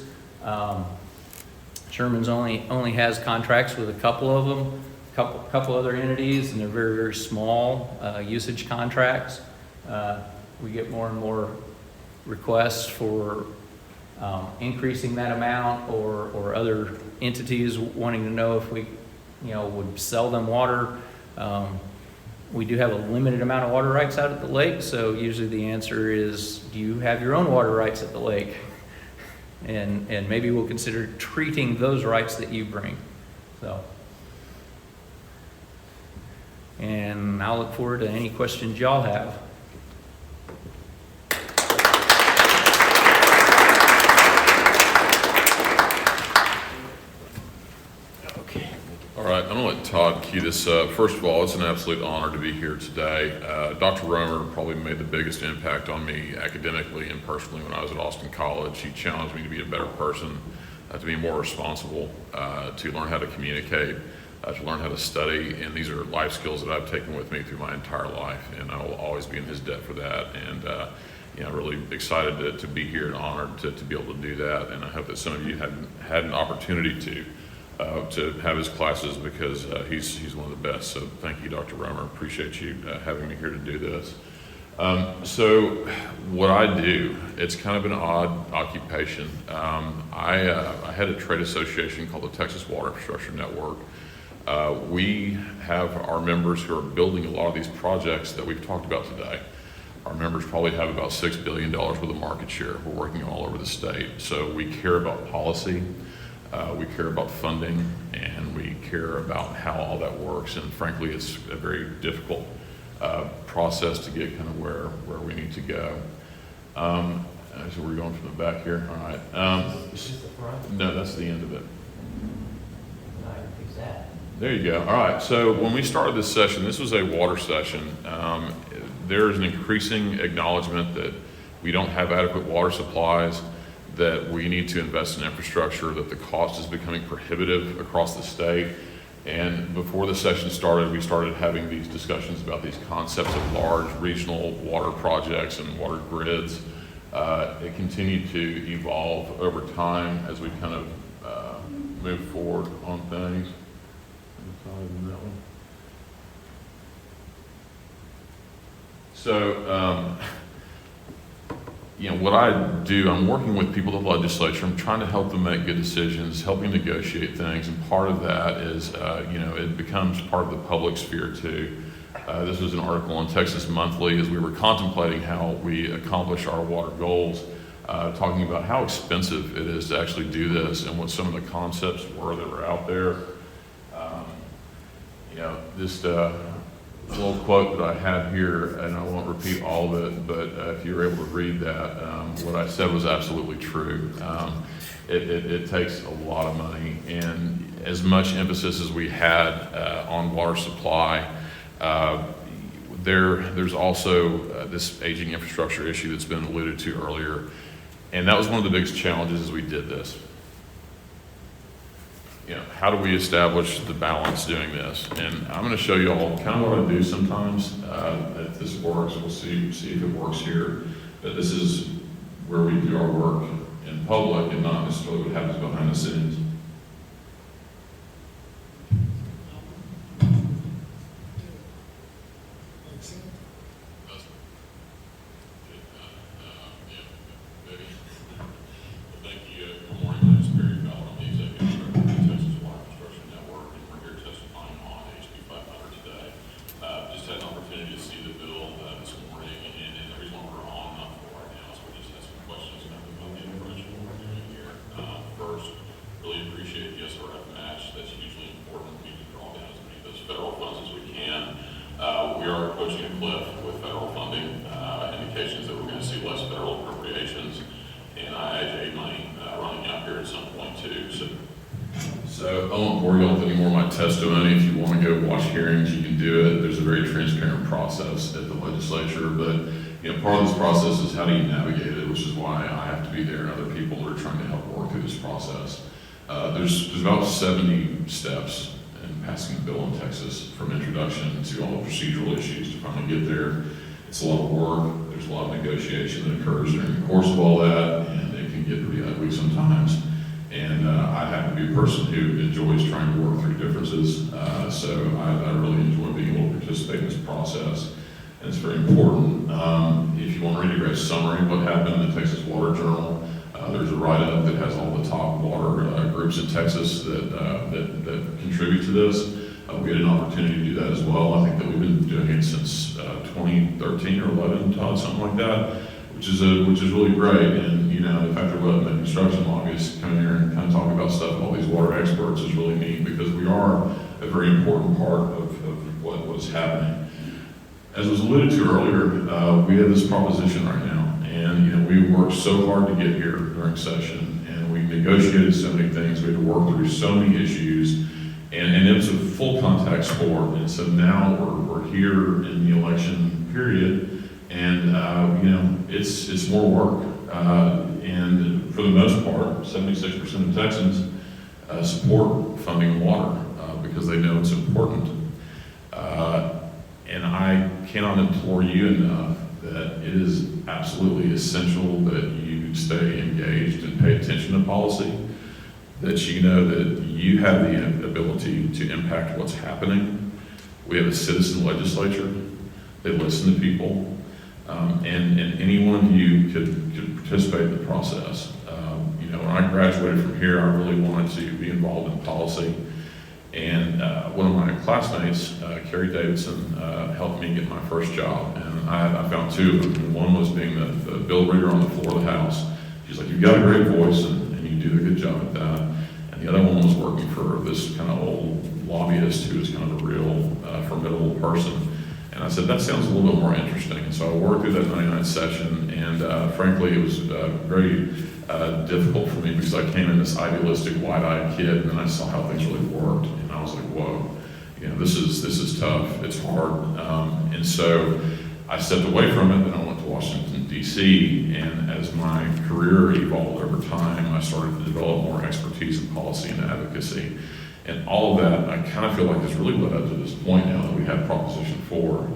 Sherman's only has contracts with a couple of them, couple other entities, and they're very, very small usage contracts. We get more and more requests for increasing that amount, or other entities wanting to know if we would sell them water. We do have a limited amount of water rights out at the lake, so usually the answer is, do you have your own water rights at the lake? And maybe we'll consider treating those rights that you bring. And I'll look forward to any questions y'all have. All right, I'm going to let Todd key this up. First of all, it's an absolute honor to be here today. Dr. Romer probably made the biggest impact on me academically and personally when I was at Austin College. He challenged me to be a better person, to be more responsible, to learn how to communicate, to learn how to study, and these are life skills that I've taken with me through my entire life, and I will always be in his debt for that. And really excited to be here and honored to be able to do that. And I hope that some of you had an opportunity to have his classes, because he's one of the best. So thank you, Dr. Romer. Appreciate you having me here to do this. So what I do, it's kind of an odd occupation. I had a trade association called the Texas Water Infrastructure Network. We have our members who are building a lot of these projects that we've talked about today. Our members probably have about $6 billion worth of market share. We're working all over the state. So we care about policy. We care about funding, and we care about how all that works. And frankly, it's a very difficult process to get kind of where we need to go. So we're going from the back here. All right. Is this the front? No, that's the end of it. Fix that. There you go. All right. So when we started this session, this was a water session. There is an increasing acknowledgement that we don't have adequate water supplies, that we need to invest in infrastructure, that the cost is becoming prohibitive across the state. And before the session started, we started having these discussions about these concepts of large regional water projects and water grids. It continued to evolve over time as we kind of move forward on things. So, what I do, I'm working with people in the legislature. I'm trying to help them make good decisions, helping negotiate things, and part of that is, it becomes part of the public sphere too. This was an article in Texas Monthly as we were contemplating how we accomplish our water goals, talking about how expensive it is to actually do this and what some of the concepts were that were out there. Just a little quote that I have here, and I won't repeat all of it, but if you were able to read that, what I said was absolutely true. It takes a lot of money, and as much emphasis as we had on water supply, there's also this aging infrastructure issue that's been alluded to earlier, and that was one of the biggest challenges as we did this. How do we establish the balance doing this? And I'm going to show you all kind of what I do sometimes. If this works, we'll see if it works here. But this is where we do our work in public and not necessarily what happens behind the scenes. indications that we're going to see less federal appropriations and IIJ money running out here at some point too. So I won't bore y'all with any more of my testimony. If you want to go watch hearings, you can do it. There's a very transparent process at the legislature, but part of this process is how do you navigate it, which is why I have to be there and other people that are trying to help work through this process. There's about 70 steps in passing a bill in Texas, from introduction to all the procedural issues to finally get there. It's a lot of work. There's a lot of negotiation that occurs during the course of all that, and it can get pretty ugly sometimes. And I happen to be a person who enjoys trying to work through differences, so I really enjoy being able to participate in this process, and it's very important. If you want to read a great summary of what happened in the Texas Water Journal, there's a write-up that has all the top water groups in Texas that contribute to this. We had an opportunity to do that as well. I think that we've been doing it since 2013 or 11, Todd, something like that, which is really great. And the fact that we're letting the construction lobbyists come here and kind of talk about stuff, all these water experts, is really neat, because we are a very important part of what is happening. As was alluded to earlier, we have this proposition right now, and we worked so hard to get here during session, and we negotiated so many things. We had to work through so many issues, and it was a full contact sport. And so now we're here in the election period, and it's more work. And for the most part, 76% of Texans support funding water because they know it's important. And I cannot implore you enough that it is absolutely essential that you stay engaged and pay attention to policy, that you know that you have the ability to impact what's happening. We have a citizen legislature. They listen to people. And any one of you could participate in the process. When I graduated from here, I really wanted to be involved in policy. And one of my classmates, Carrie Davidson, helped me get my first job. And I found two of them. One was being the bill reader on the floor of the House. She's like, you've got a great voice and you do a good job at that. And the other one was working for this kind of old lobbyist who was kind of a real formidable person. And I said, that sounds a little bit more interesting. And so I worked through that 99th session, and frankly, it was very difficult for me, because I came in this idealistic, wide-eyed kid, and then I saw how things really worked, and I was like, whoa, this is tough, it's hard. And so I stepped away from it, and I went to Washington, D.C., and as my career evolved over time, I started to develop more expertise in policy and advocacy. And all of that, I kind of feel like has really led up to this point now that we have Proposition 4.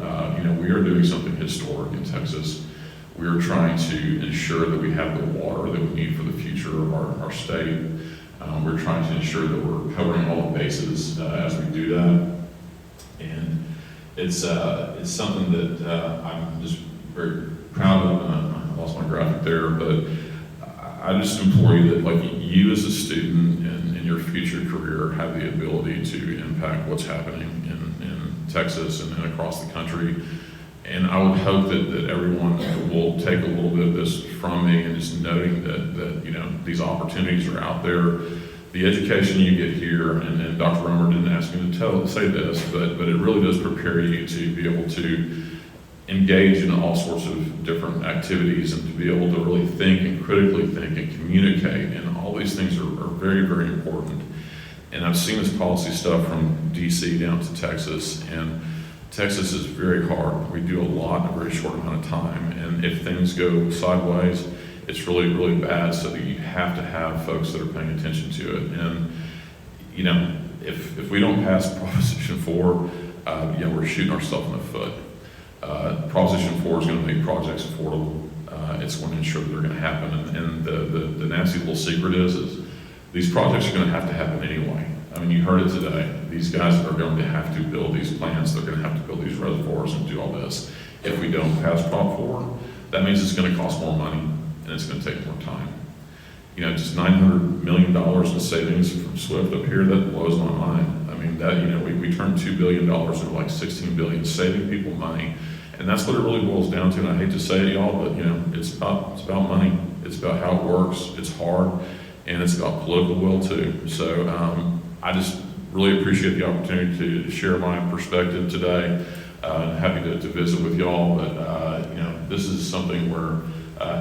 We are doing something historic in Texas. We are trying to ensure that we have the water that we need for the future of our state. We're trying to ensure that we're covering all the bases as we do that. And it's something that I'm just very proud of. And I lost my graphic there, but I just implore you that, you as a student and in your future career have the ability to impact what's happening in Texas and across the country. And I would hope that everyone will take a little bit of this from me, and just noting that these opportunities are out there. The education you get here, and Dr. Romer didn't ask me to say this, but it really does prepare you to be able to engage in all sorts of different activities, and to be able to really think and critically think and communicate. And all these things are very, very important. And I've seen this policy stuff from DC down to Texas, and Texas is very hard. We do a lot in a very short amount of time. And if things go sideways, it's really, really bad, so that you have to have folks that are paying attention to it. And, if we don't pass Proposition 4, we're shooting ourselves in the foot. Proposition 4 is going to make projects affordable. It's going to ensure that they're going to happen. And the nasty little secret is these projects are going to happen anyway. I mean, you heard it today. These guys are going to have to build these plants. They're going to have to build these reservoirs and do all this. If we don't pass Prop 4, that means it's going to cost more money, and it's going to take more time. Just $900 million in savings from SWIFT up here, that blows my mind. I mean, we turned $2 billion into like $16 billion, saving people money. And that's what it really boils down to. And I hate to say it, y'all, but it's about money. It's about how it works. It's hard, and it's about political will too. So I just really appreciate the opportunity to share my perspective today. Happy to visit with y'all, but And this is something where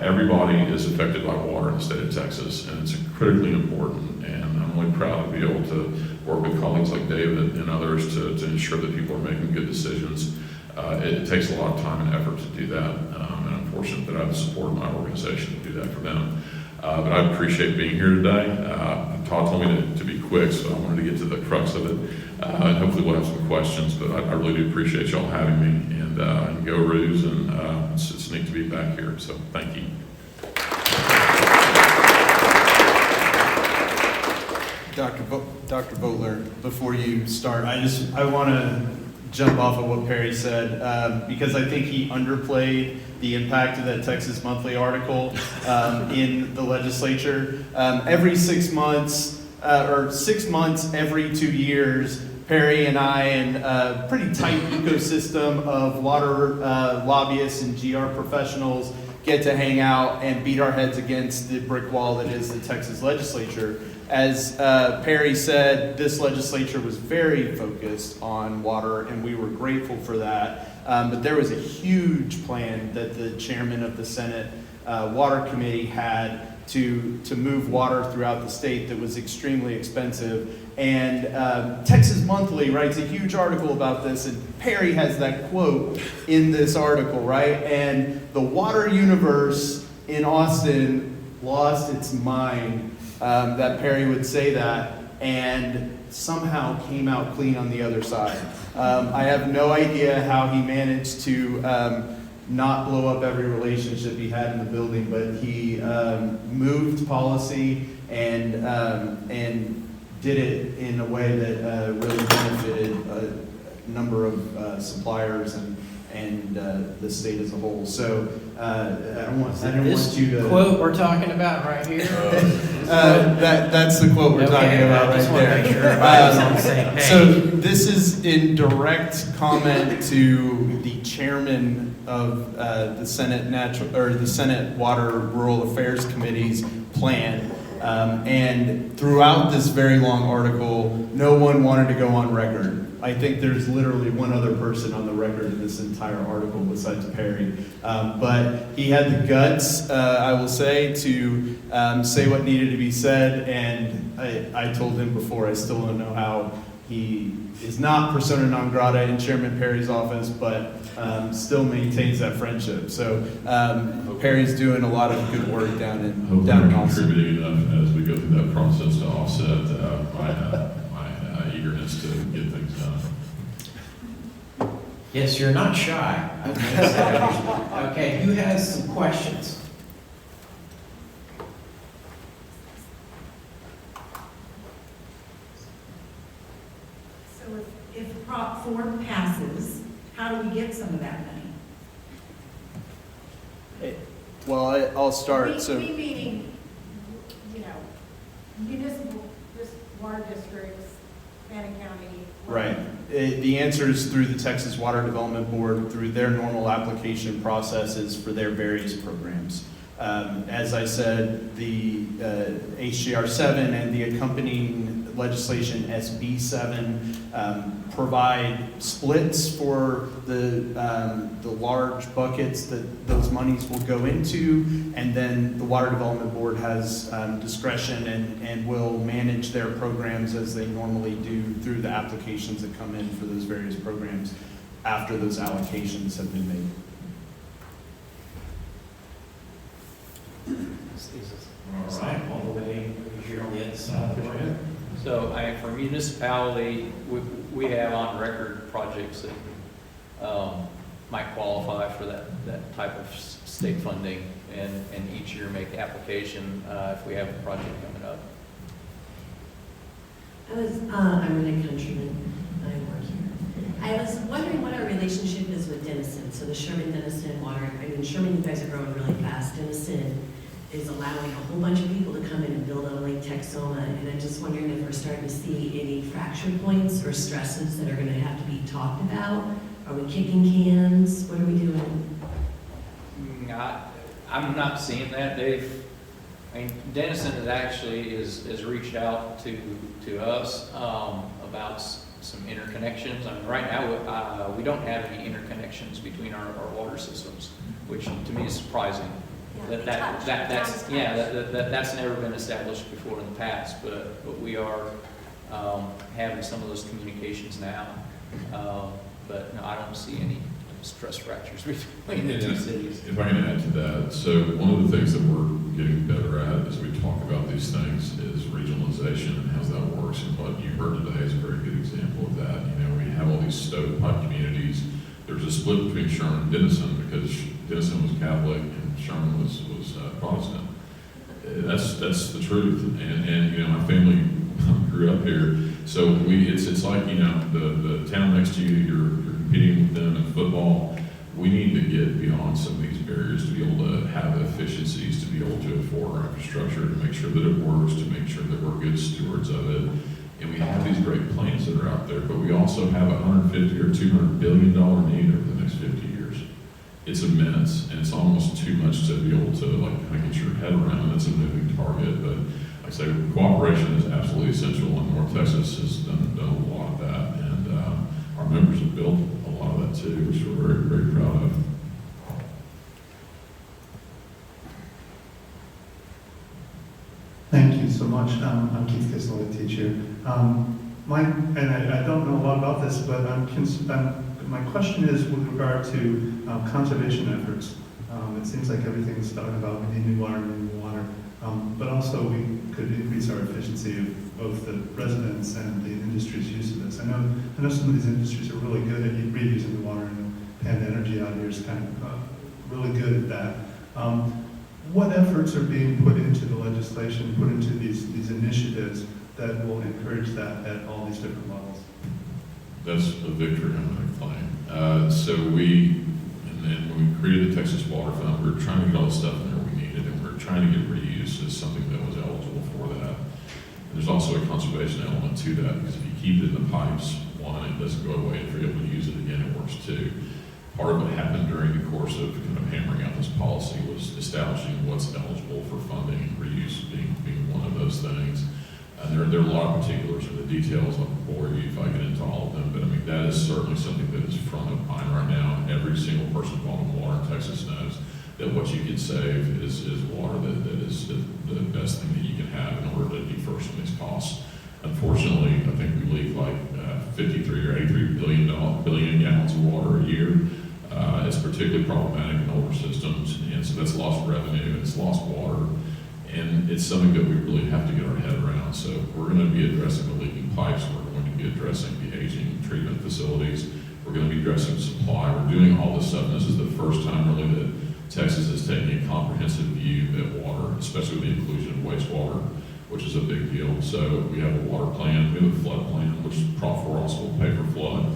everybody is affected by water in the state of Texas, and it's critically important. And I'm really proud to be able to work with colleagues like David and others to ensure that people are making good decisions. It takes a lot of time and effort to do that, and I'm fortunate that I have the support of my organization to do that for them. But I appreciate being here today. Todd told me to be quick, so I wanted to get to the crux of it. And hopefully we'll have some questions, but I really do appreciate y'all having me. And go Roos, and it's neat to be back here, so thank you. Dr. Vogler, before you start, I want to jump off of what Perry said, because I think he underplayed the impact of that Texas Monthly article in the legislature. Every 6 months, or 6 months every 2 years, Perry and I and a pretty tight ecosystem of water lobbyists and GR professionals get to hang out and beat our heads against the brick wall that is the Texas legislature. As Perry said, this legislature was very focused on water, and we were grateful for that. But there was a huge plan that the chairman of the Senate Water Committee had to move water throughout the state that was extremely expensive. And Texas Monthly writes a huge article about this, and Perry has that quote in this article, right? And the water universe in Austin lost its mind that Perry would say that, and somehow came out clean on the other side. I have no idea how he managed to not blow up every relationship he had in the building, but he moved policy and did it in a way that really benefited a number of suppliers and the state as a whole. So I don't want you to quote we're talking about right here. That's the quote we're talking about right there. Make sure everybody's on the same page. So this is in direct comment to the chairman of the Senate Water Rural Affairs Committee's plan. And throughout this very long article, no one wanted to go on record. I think there's literally one other person on the record in this entire article besides Perry. But he had the guts, I will say, to say what needed to be said. And I told him before, I still don't know how he is not persona non grata in Chairman Perry's office, but still maintains that friendship. So Perry's doing a lot of good work down in Austin. Contributing enough as we go through that process to offset my eagerness to get things done. Yes, you're not shy. Okay, who has some questions? So if Prop 4 passes, how do we get some of that money? Well, I'll start. We meaning, municipal water districts, Bannock County. Right. The answer is through the Texas Water Development Board, through their normal application processes for their various programs. As I said, the HJR 7 and the accompanying legislation SB 7 provide splits for the large buckets that those monies will go into, and then the Water Development Board has discretion and will manage their programs as they normally do through the applications that come in for those various programs after those allocations have been made. All right, all the way over here on the other side of the room. So for municipality, we have on record projects that might qualify for that type of state funding, and each year make the application if we have a project coming up. I'm Renee Countryman. I work here. I was wondering what our relationship is with Denison. So the Sherman-Denison water, Sherman, you guys are growing really fast. Denison is allowing a whole bunch of people to come in and build on Lake Texoma, and I'm just wondering if we're starting to see any fracture points or stresses that are going to have to be talked about. Are we kicking cans? What are we doing? I'm not seeing that, Dave. Denison has reached out to us about some interconnections. Right now we don't have any interconnections between our water systems. which to me is surprising. That's never been established before in the past, but we are having some of those communications now. But no, I don't see any stress fractures between the two cities. If I can add to that, so one of the things that we're getting better at as we talk about these things is regionalization and how that works. And what you heard today is a very good example of that. You know, we have all these stovepipe communities. There's a split between Sherman and Denison because Denison was Catholic and Sherman was Protestant. That's the truth. And you know, my family grew up here, so it's like, you know, the town next to you, you're competing with them in football. We need to get beyond some of these barriers to be able to have efficiencies, to be able to afford our infrastructure, to make sure that it works, to make sure that we're good stewards of it. And we have these great plans that are out there, but we also have a $150 or $200 billion need over the next 50 years. It's immense, and it's almost too much to be able to like kind of get your head around. It's a moving target, but like I say, cooperation is absolutely essential, and North Texas has done a lot of that, and our members have built a lot of that too, which we're very, very proud of. Thank you so much. I'm Keith Kissel, a teacher. I don't know a lot about this, but my question is with regard to conservation efforts. It seems like everything's talking about we need new water, but also we could increase our efficiency of both the residents and the industry's use of this. I know some of these industries are really good at reusing the water, and Pan Energy out here is kind of really good at that. What efforts are being put into the legislation, put into these initiatives that will encourage that at all these different levels? That's a victory I'm going to claim. So when we created the Texas Water Fund, we were trying to get all the stuff in there we needed, and we were trying to get reuse as something that was eligible for that. And there's also a conservation element to that, because if you keep it in the pipes, one, it doesn't go away. If you're able to use it again, it works too. Part of what happened during the course of kind of hammering out this policy was establishing what's eligible for funding, and reuse being one of those things. And there are a lot of particulars in the details. I'll bore you if I get into all of them, but I mean, that is certainly something that is front of mind right now. Every single person involved in water in Texas knows that what you can save is water that is the best thing that you can have in order to defer some of these costs. Unfortunately, I think we leak like 53 or 83 billion gallons of water a year. It's particularly problematic in older systems, and so that's lost revenue, it's lost water, and it's something that we really have to get our head around. So we're going to be addressing the leaking pipes, we're going to be addressing the aging treatment facilities, we're going to be addressing supply, we're doing all this stuff, and this is the first time really that Texas is taking a comprehensive view at water, especially with the inclusion of wastewater, which is a big deal. So we have a water plan, we have a flood plan, which Prop 4 also will pay for flood.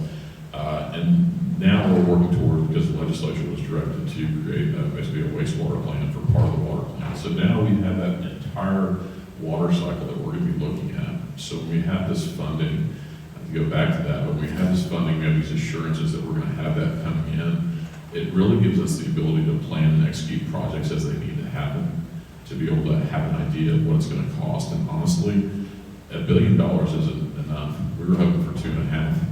And now we're working toward, because the legislature was directed to create basically a wastewater plan for part of the water plan. So now we have that entire water cycle that we're going to be looking at. So when we have this funding, I have to go back to that, but when we have this funding, we have these assurances that we're going to have that coming in. It really gives us the ability to plan and execute projects as they need to happen, to be able to have an idea of what it's going to cost. And honestly, $1 billion isn't enough. We were hoping for 2.5.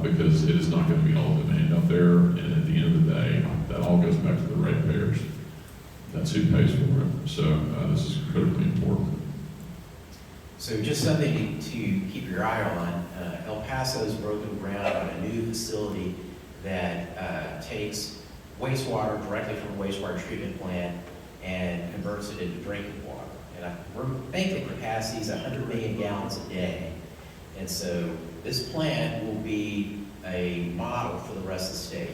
Because it is not going to be all demand out there, and at the end of the day, that all goes back to the ratepayers. That's who pays for it. So this is critically important. So just something to keep your eye on, El Paso's broken ground on a new facility that takes wastewater directly from a wastewater treatment plant and converts it into drinking water. And we're thinking the capacity is 100 million gallons a day. And so this plant will be a model for the rest of the state.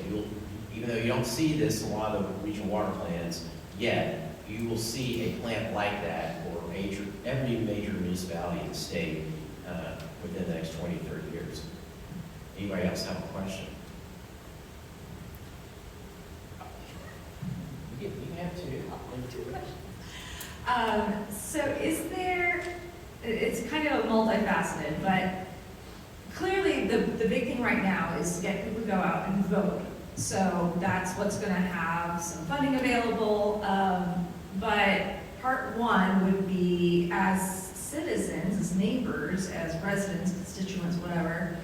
Even though you don't see this in a lot of regional water plans yet, you will see a plant like that for every major municipality in the state within the next 20, 30 years. Anybody else have a question? You can have two questions. So is there, it's kind of multifaceted, but clearly the big thing right now is to get people to go out and vote. So that's what's going to have some funding available. But part one would be, as citizens, as neighbors, as residents, constituents, whatever,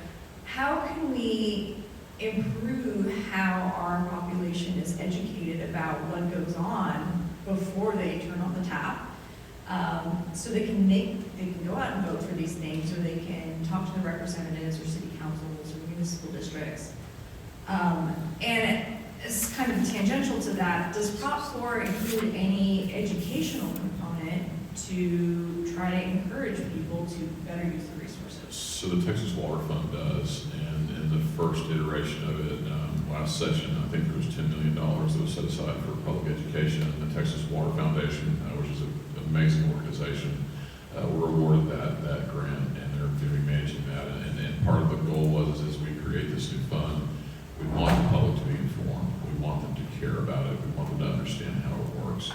how can we improve how our population is educated about about what goes on before they turn on the tap. So they can go out and vote for these things, or they can talk to the representatives or city councils or municipal districts. And it's kind of tangential to that. Does Prop 4 include any educational component to try to encourage people to better use the resources? So the Texas Water Fund does, and in the first iteration of it, last session, I think there was $10 million that was set aside for public education. The Texas Water Foundation, which is an amazing organization, were awarded that grant, and they're going to be managing that. And part of the goal was, as we create this new fund, we want the public to be informed. We want them to care about it. We want them to understand how it works.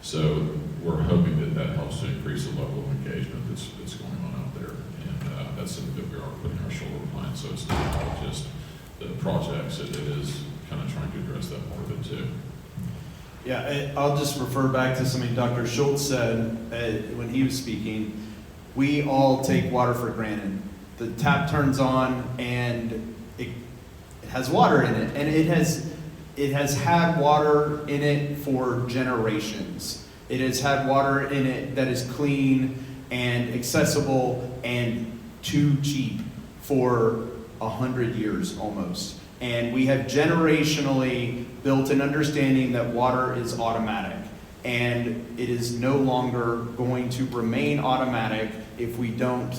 So we're hoping that helps to increase the level of engagement that's going on out there. And that's something that we are putting our shoulder behind. So it's not all just the projects. It is kind of trying to address that part of it too. Yeah, I'll just refer back to something Dr. Schultze said when he was speaking. We all take water for granted. The tap turns on and it has water in it, and it has had water in it for generations. It has had water in it that is clean and accessible and too cheap for 100 years almost. And we have generationally built an understanding that water is automatic, and it is no longer going to remain automatic if we don't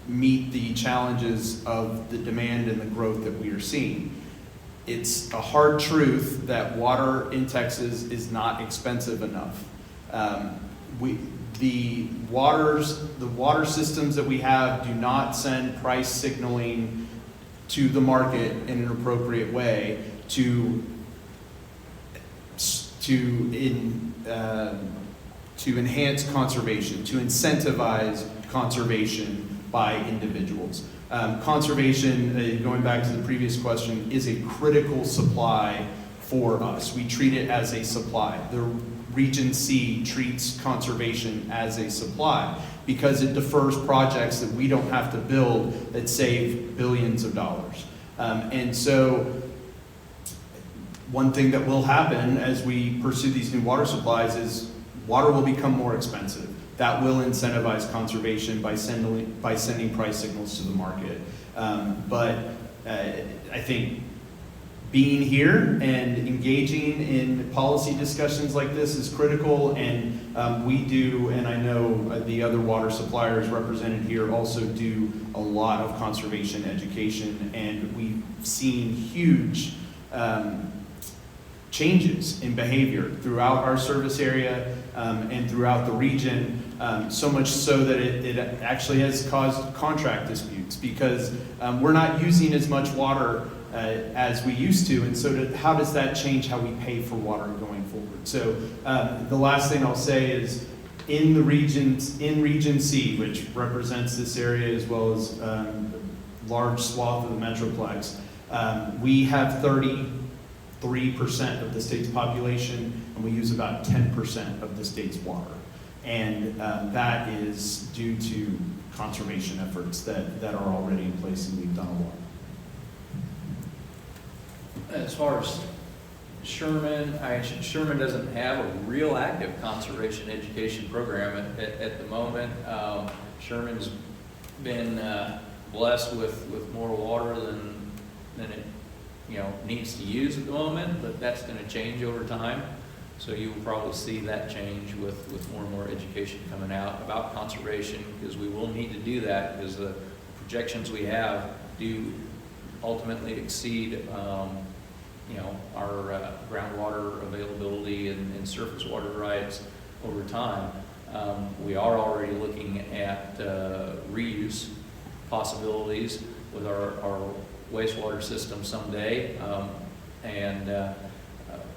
meet the challenges of the demand and the growth that we are seeing. It's a hard truth that water in Texas is not expensive enough. The water systems that we have do not send price signaling to the market in an appropriate way to enhance conservation, to incentivize conservation by individuals. Conservation, going back to the previous question, is a critical supply for us. We treat it as a supply. The Region C treats conservation as a supply because it defers projects that we don't have to build that save billions of dollars. And so one thing that will happen as we pursue these new water supplies is water will become more expensive. That will incentivize conservation by sending price signals to the market. But I think being here and engaging in policy discussions like this is critical, and we do, and I know the other water suppliers represented here also do a lot of conservation education, and we've seen huge changes in behavior throughout our service area and throughout the region, so much so that it actually has caused contract disputes because we're not using as much water as we used to, and so how does that change how we pay for water going forward? So the last thing I'll say is in Region C, which represents this area as well as a large swath of the Metroplex, we have 33% of the state's population, and we use about 10% of the state's water. And that is due to conservation efforts that are already in place, and we've done a lot. As far as Sherman doesn't have a real active conservation education program at the moment. Sherman's been blessed with more water than it needs to use at the moment, but that's going to change over time. So you will probably see that change with more and more education coming out about conservation, because we will need to do that because the projections we have do ultimately exceed our groundwater availability and surface water rights over time. We are already looking at reuse possibilities with our wastewater system someday, and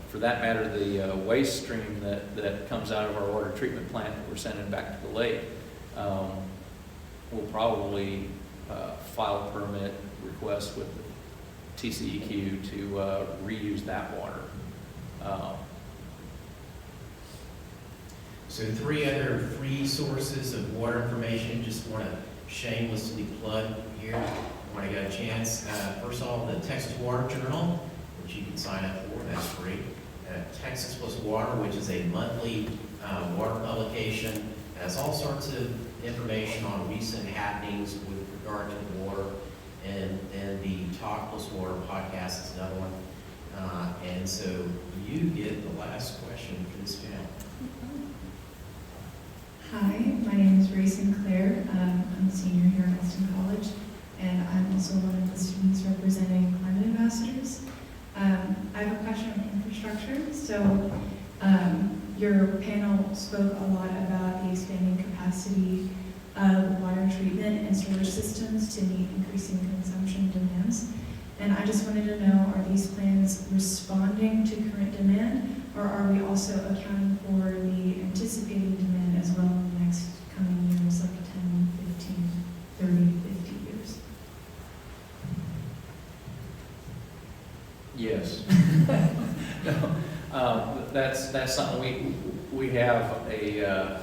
for that matter, the waste stream that comes out of our water treatment plant that we're sending back to the lake, we'll probably file a permit request with the TCEQ to reuse that water. So three other free sources of water information, just want to shamelessly plug here when I got a chance. First of all, the Texas Water Journal, which you can sign up for, that's free. Texas Plus Water, which is a monthly water publication. It has all sorts of information on recent happenings with regard to the water. And then the Talk Plus Water podcast is another one. And so you get the last question for this panel. Hi, my name is Ray Sinclair. I'm a senior here at Austin College, and I'm also one of the students representing climate ambassadors. I have a question on infrastructure. So your panel spoke a lot about the expanding capacity of water treatment and storage systems to meet increasing consumption demands. And I just wanted to know, are these plans responding to current demand, or are we also accounting for the anticipated demand as well in the next coming years, like 10, 15, 30, 50 years? Yes. No, that's something we have a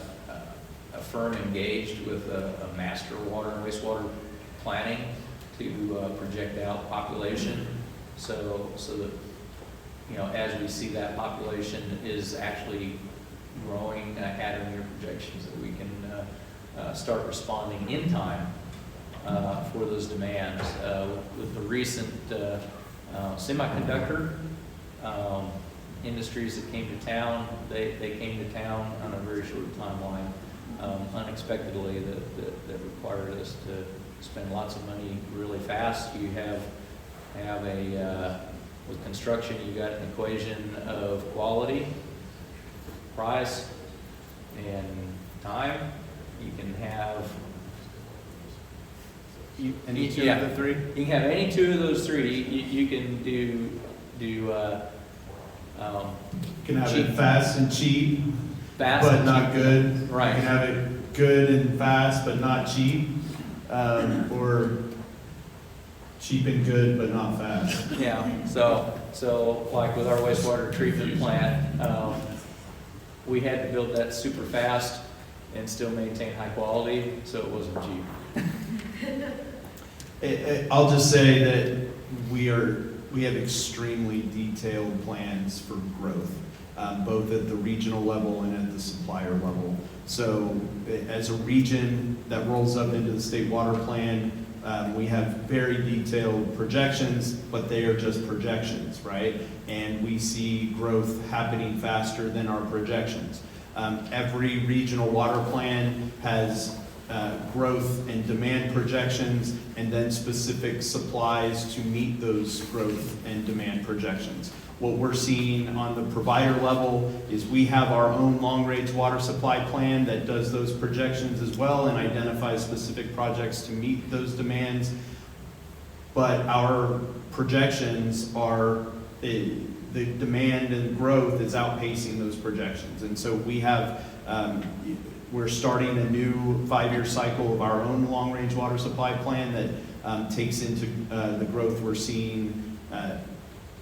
firm engaged with a master water and wastewater planning to project out population, so that, you know, as we see that population is actually growing at or near projections, that we can start responding in time for those demands. With the recent semiconductor industries that came to town, they came to town on a very short timeline, unexpectedly, that required us to spend lots of money really fast. You have a with construction, you got an equation of quality, price, and time. You can have any two of the three. You can have any two of those three. You can do You can have it fast and cheap, but not good. Right. You can have it good and fast, but not cheap. Or cheap and good, but not fast. Yeah, so like with our wastewater treatment plant, we had to build that super fast and still maintain high quality, so it wasn't cheap. I'll just say that we have extremely detailed plans for growth, both at the regional level and at the supplier level. So as a region that rolls up into the state water plan, we have very detailed projections, but they are just projections, right? And we see growth happening faster than our projections. Every regional water plan has growth and demand projections, and then specific supplies to meet those growth and demand projections. What we're seeing on the provider level is we have our own long-range water supply plan that does those projections as well and identifies specific projects to meet those demands. But our projections are, the demand and growth is outpacing those projections. And so we have, we're starting a new 5-year cycle of our own long-range water supply plan that takes into the growth we're seeing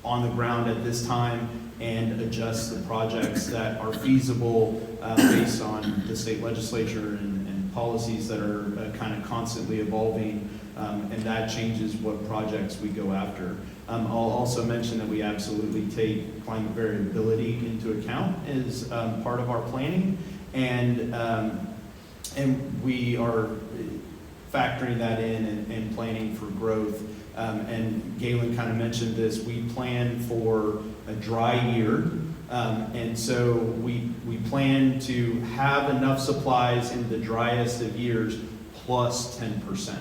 on the ground at this time and adjusts the projects that are feasible based on the state legislature and policies that are kind of constantly evolving, and that changes what projects we go after. I'll also mention that we absolutely take climate variability into account as part of our planning, and we are factoring that in and planning for growth. And Galen kind of mentioned this, we plan for a dry year, and so we plan to have enough supplies in the driest of years plus 10%.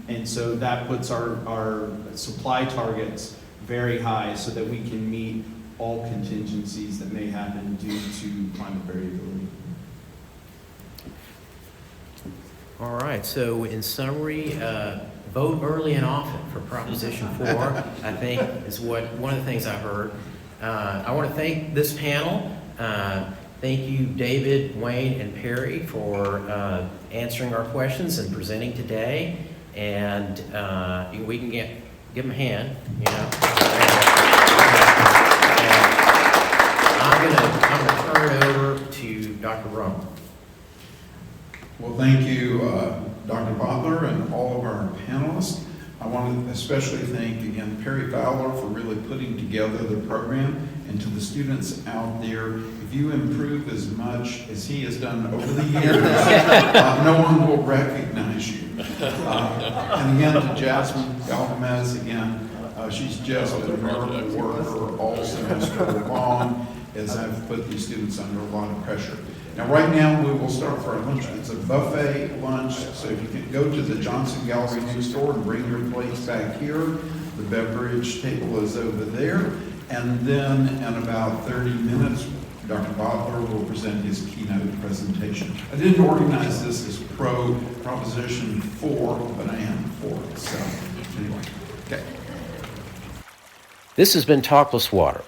And so that puts our supply targets very high so that we can meet all contingencies that may happen due to climate variability. All right, so in summary, vote early and often for Proposition 4, I think is one of the things I heard. I want to thank this panel. Thank you, David, Wayne, and Perry, for answering our questions and presenting today. And we can give them a hand, you know. I'm gonna turn it over to Dr. Romer. Well, thank you, Dr. Butler and all of our panelists. I want to especially thank, again, Perry Fowler for really putting together the program and to the students out there, if you improve as much as he has done over the years, no one will recognize you. And again, to Jasmine Galvez, again, she's just been a miracle worker all semester long as I've put these students under a lot of pressure. Now, right now, we will start for our lunch. It's a buffet lunch, so if you can go to the Johnson Gallery next door and bring your plates back here. The beverage table is over there. And then in about 30 minutes, Dr. Botler will present his keynote presentation. I didn't organize this as Proposition 4, but I am for it. So, anyway, okay. This has been Talkless Water.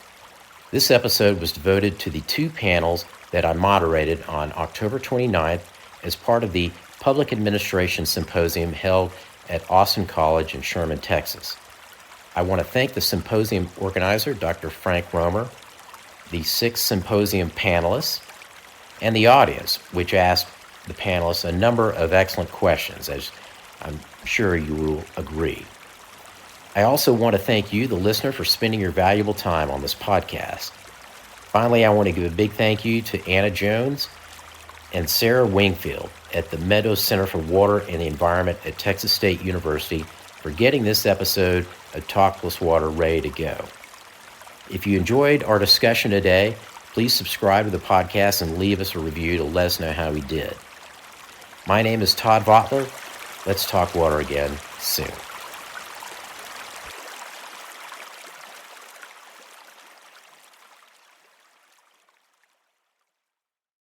This episode was devoted to the two panels that I moderated on October 29th as part of the Public Administration Symposium held at Austin College in Sherman, Texas. I want to thank the symposium organizer, Dr. Frank Romer, the 6 symposium panelists, and the audience, which asked the panelists a number of excellent questions, as I'm sure you will agree. I also want to thank you, the listener, for spending your valuable time on this podcast. Finally, I want to give a big thank you to Anna Jones and Sarah Wingfield at the Meadows Center for Water and the Environment at Texas State University for getting this episode of Talkless Water ready to go. If you enjoyed our discussion today, please subscribe to the podcast and leave us a review to let us know how we did. My name is Todd Votler. Let's talk water again soon.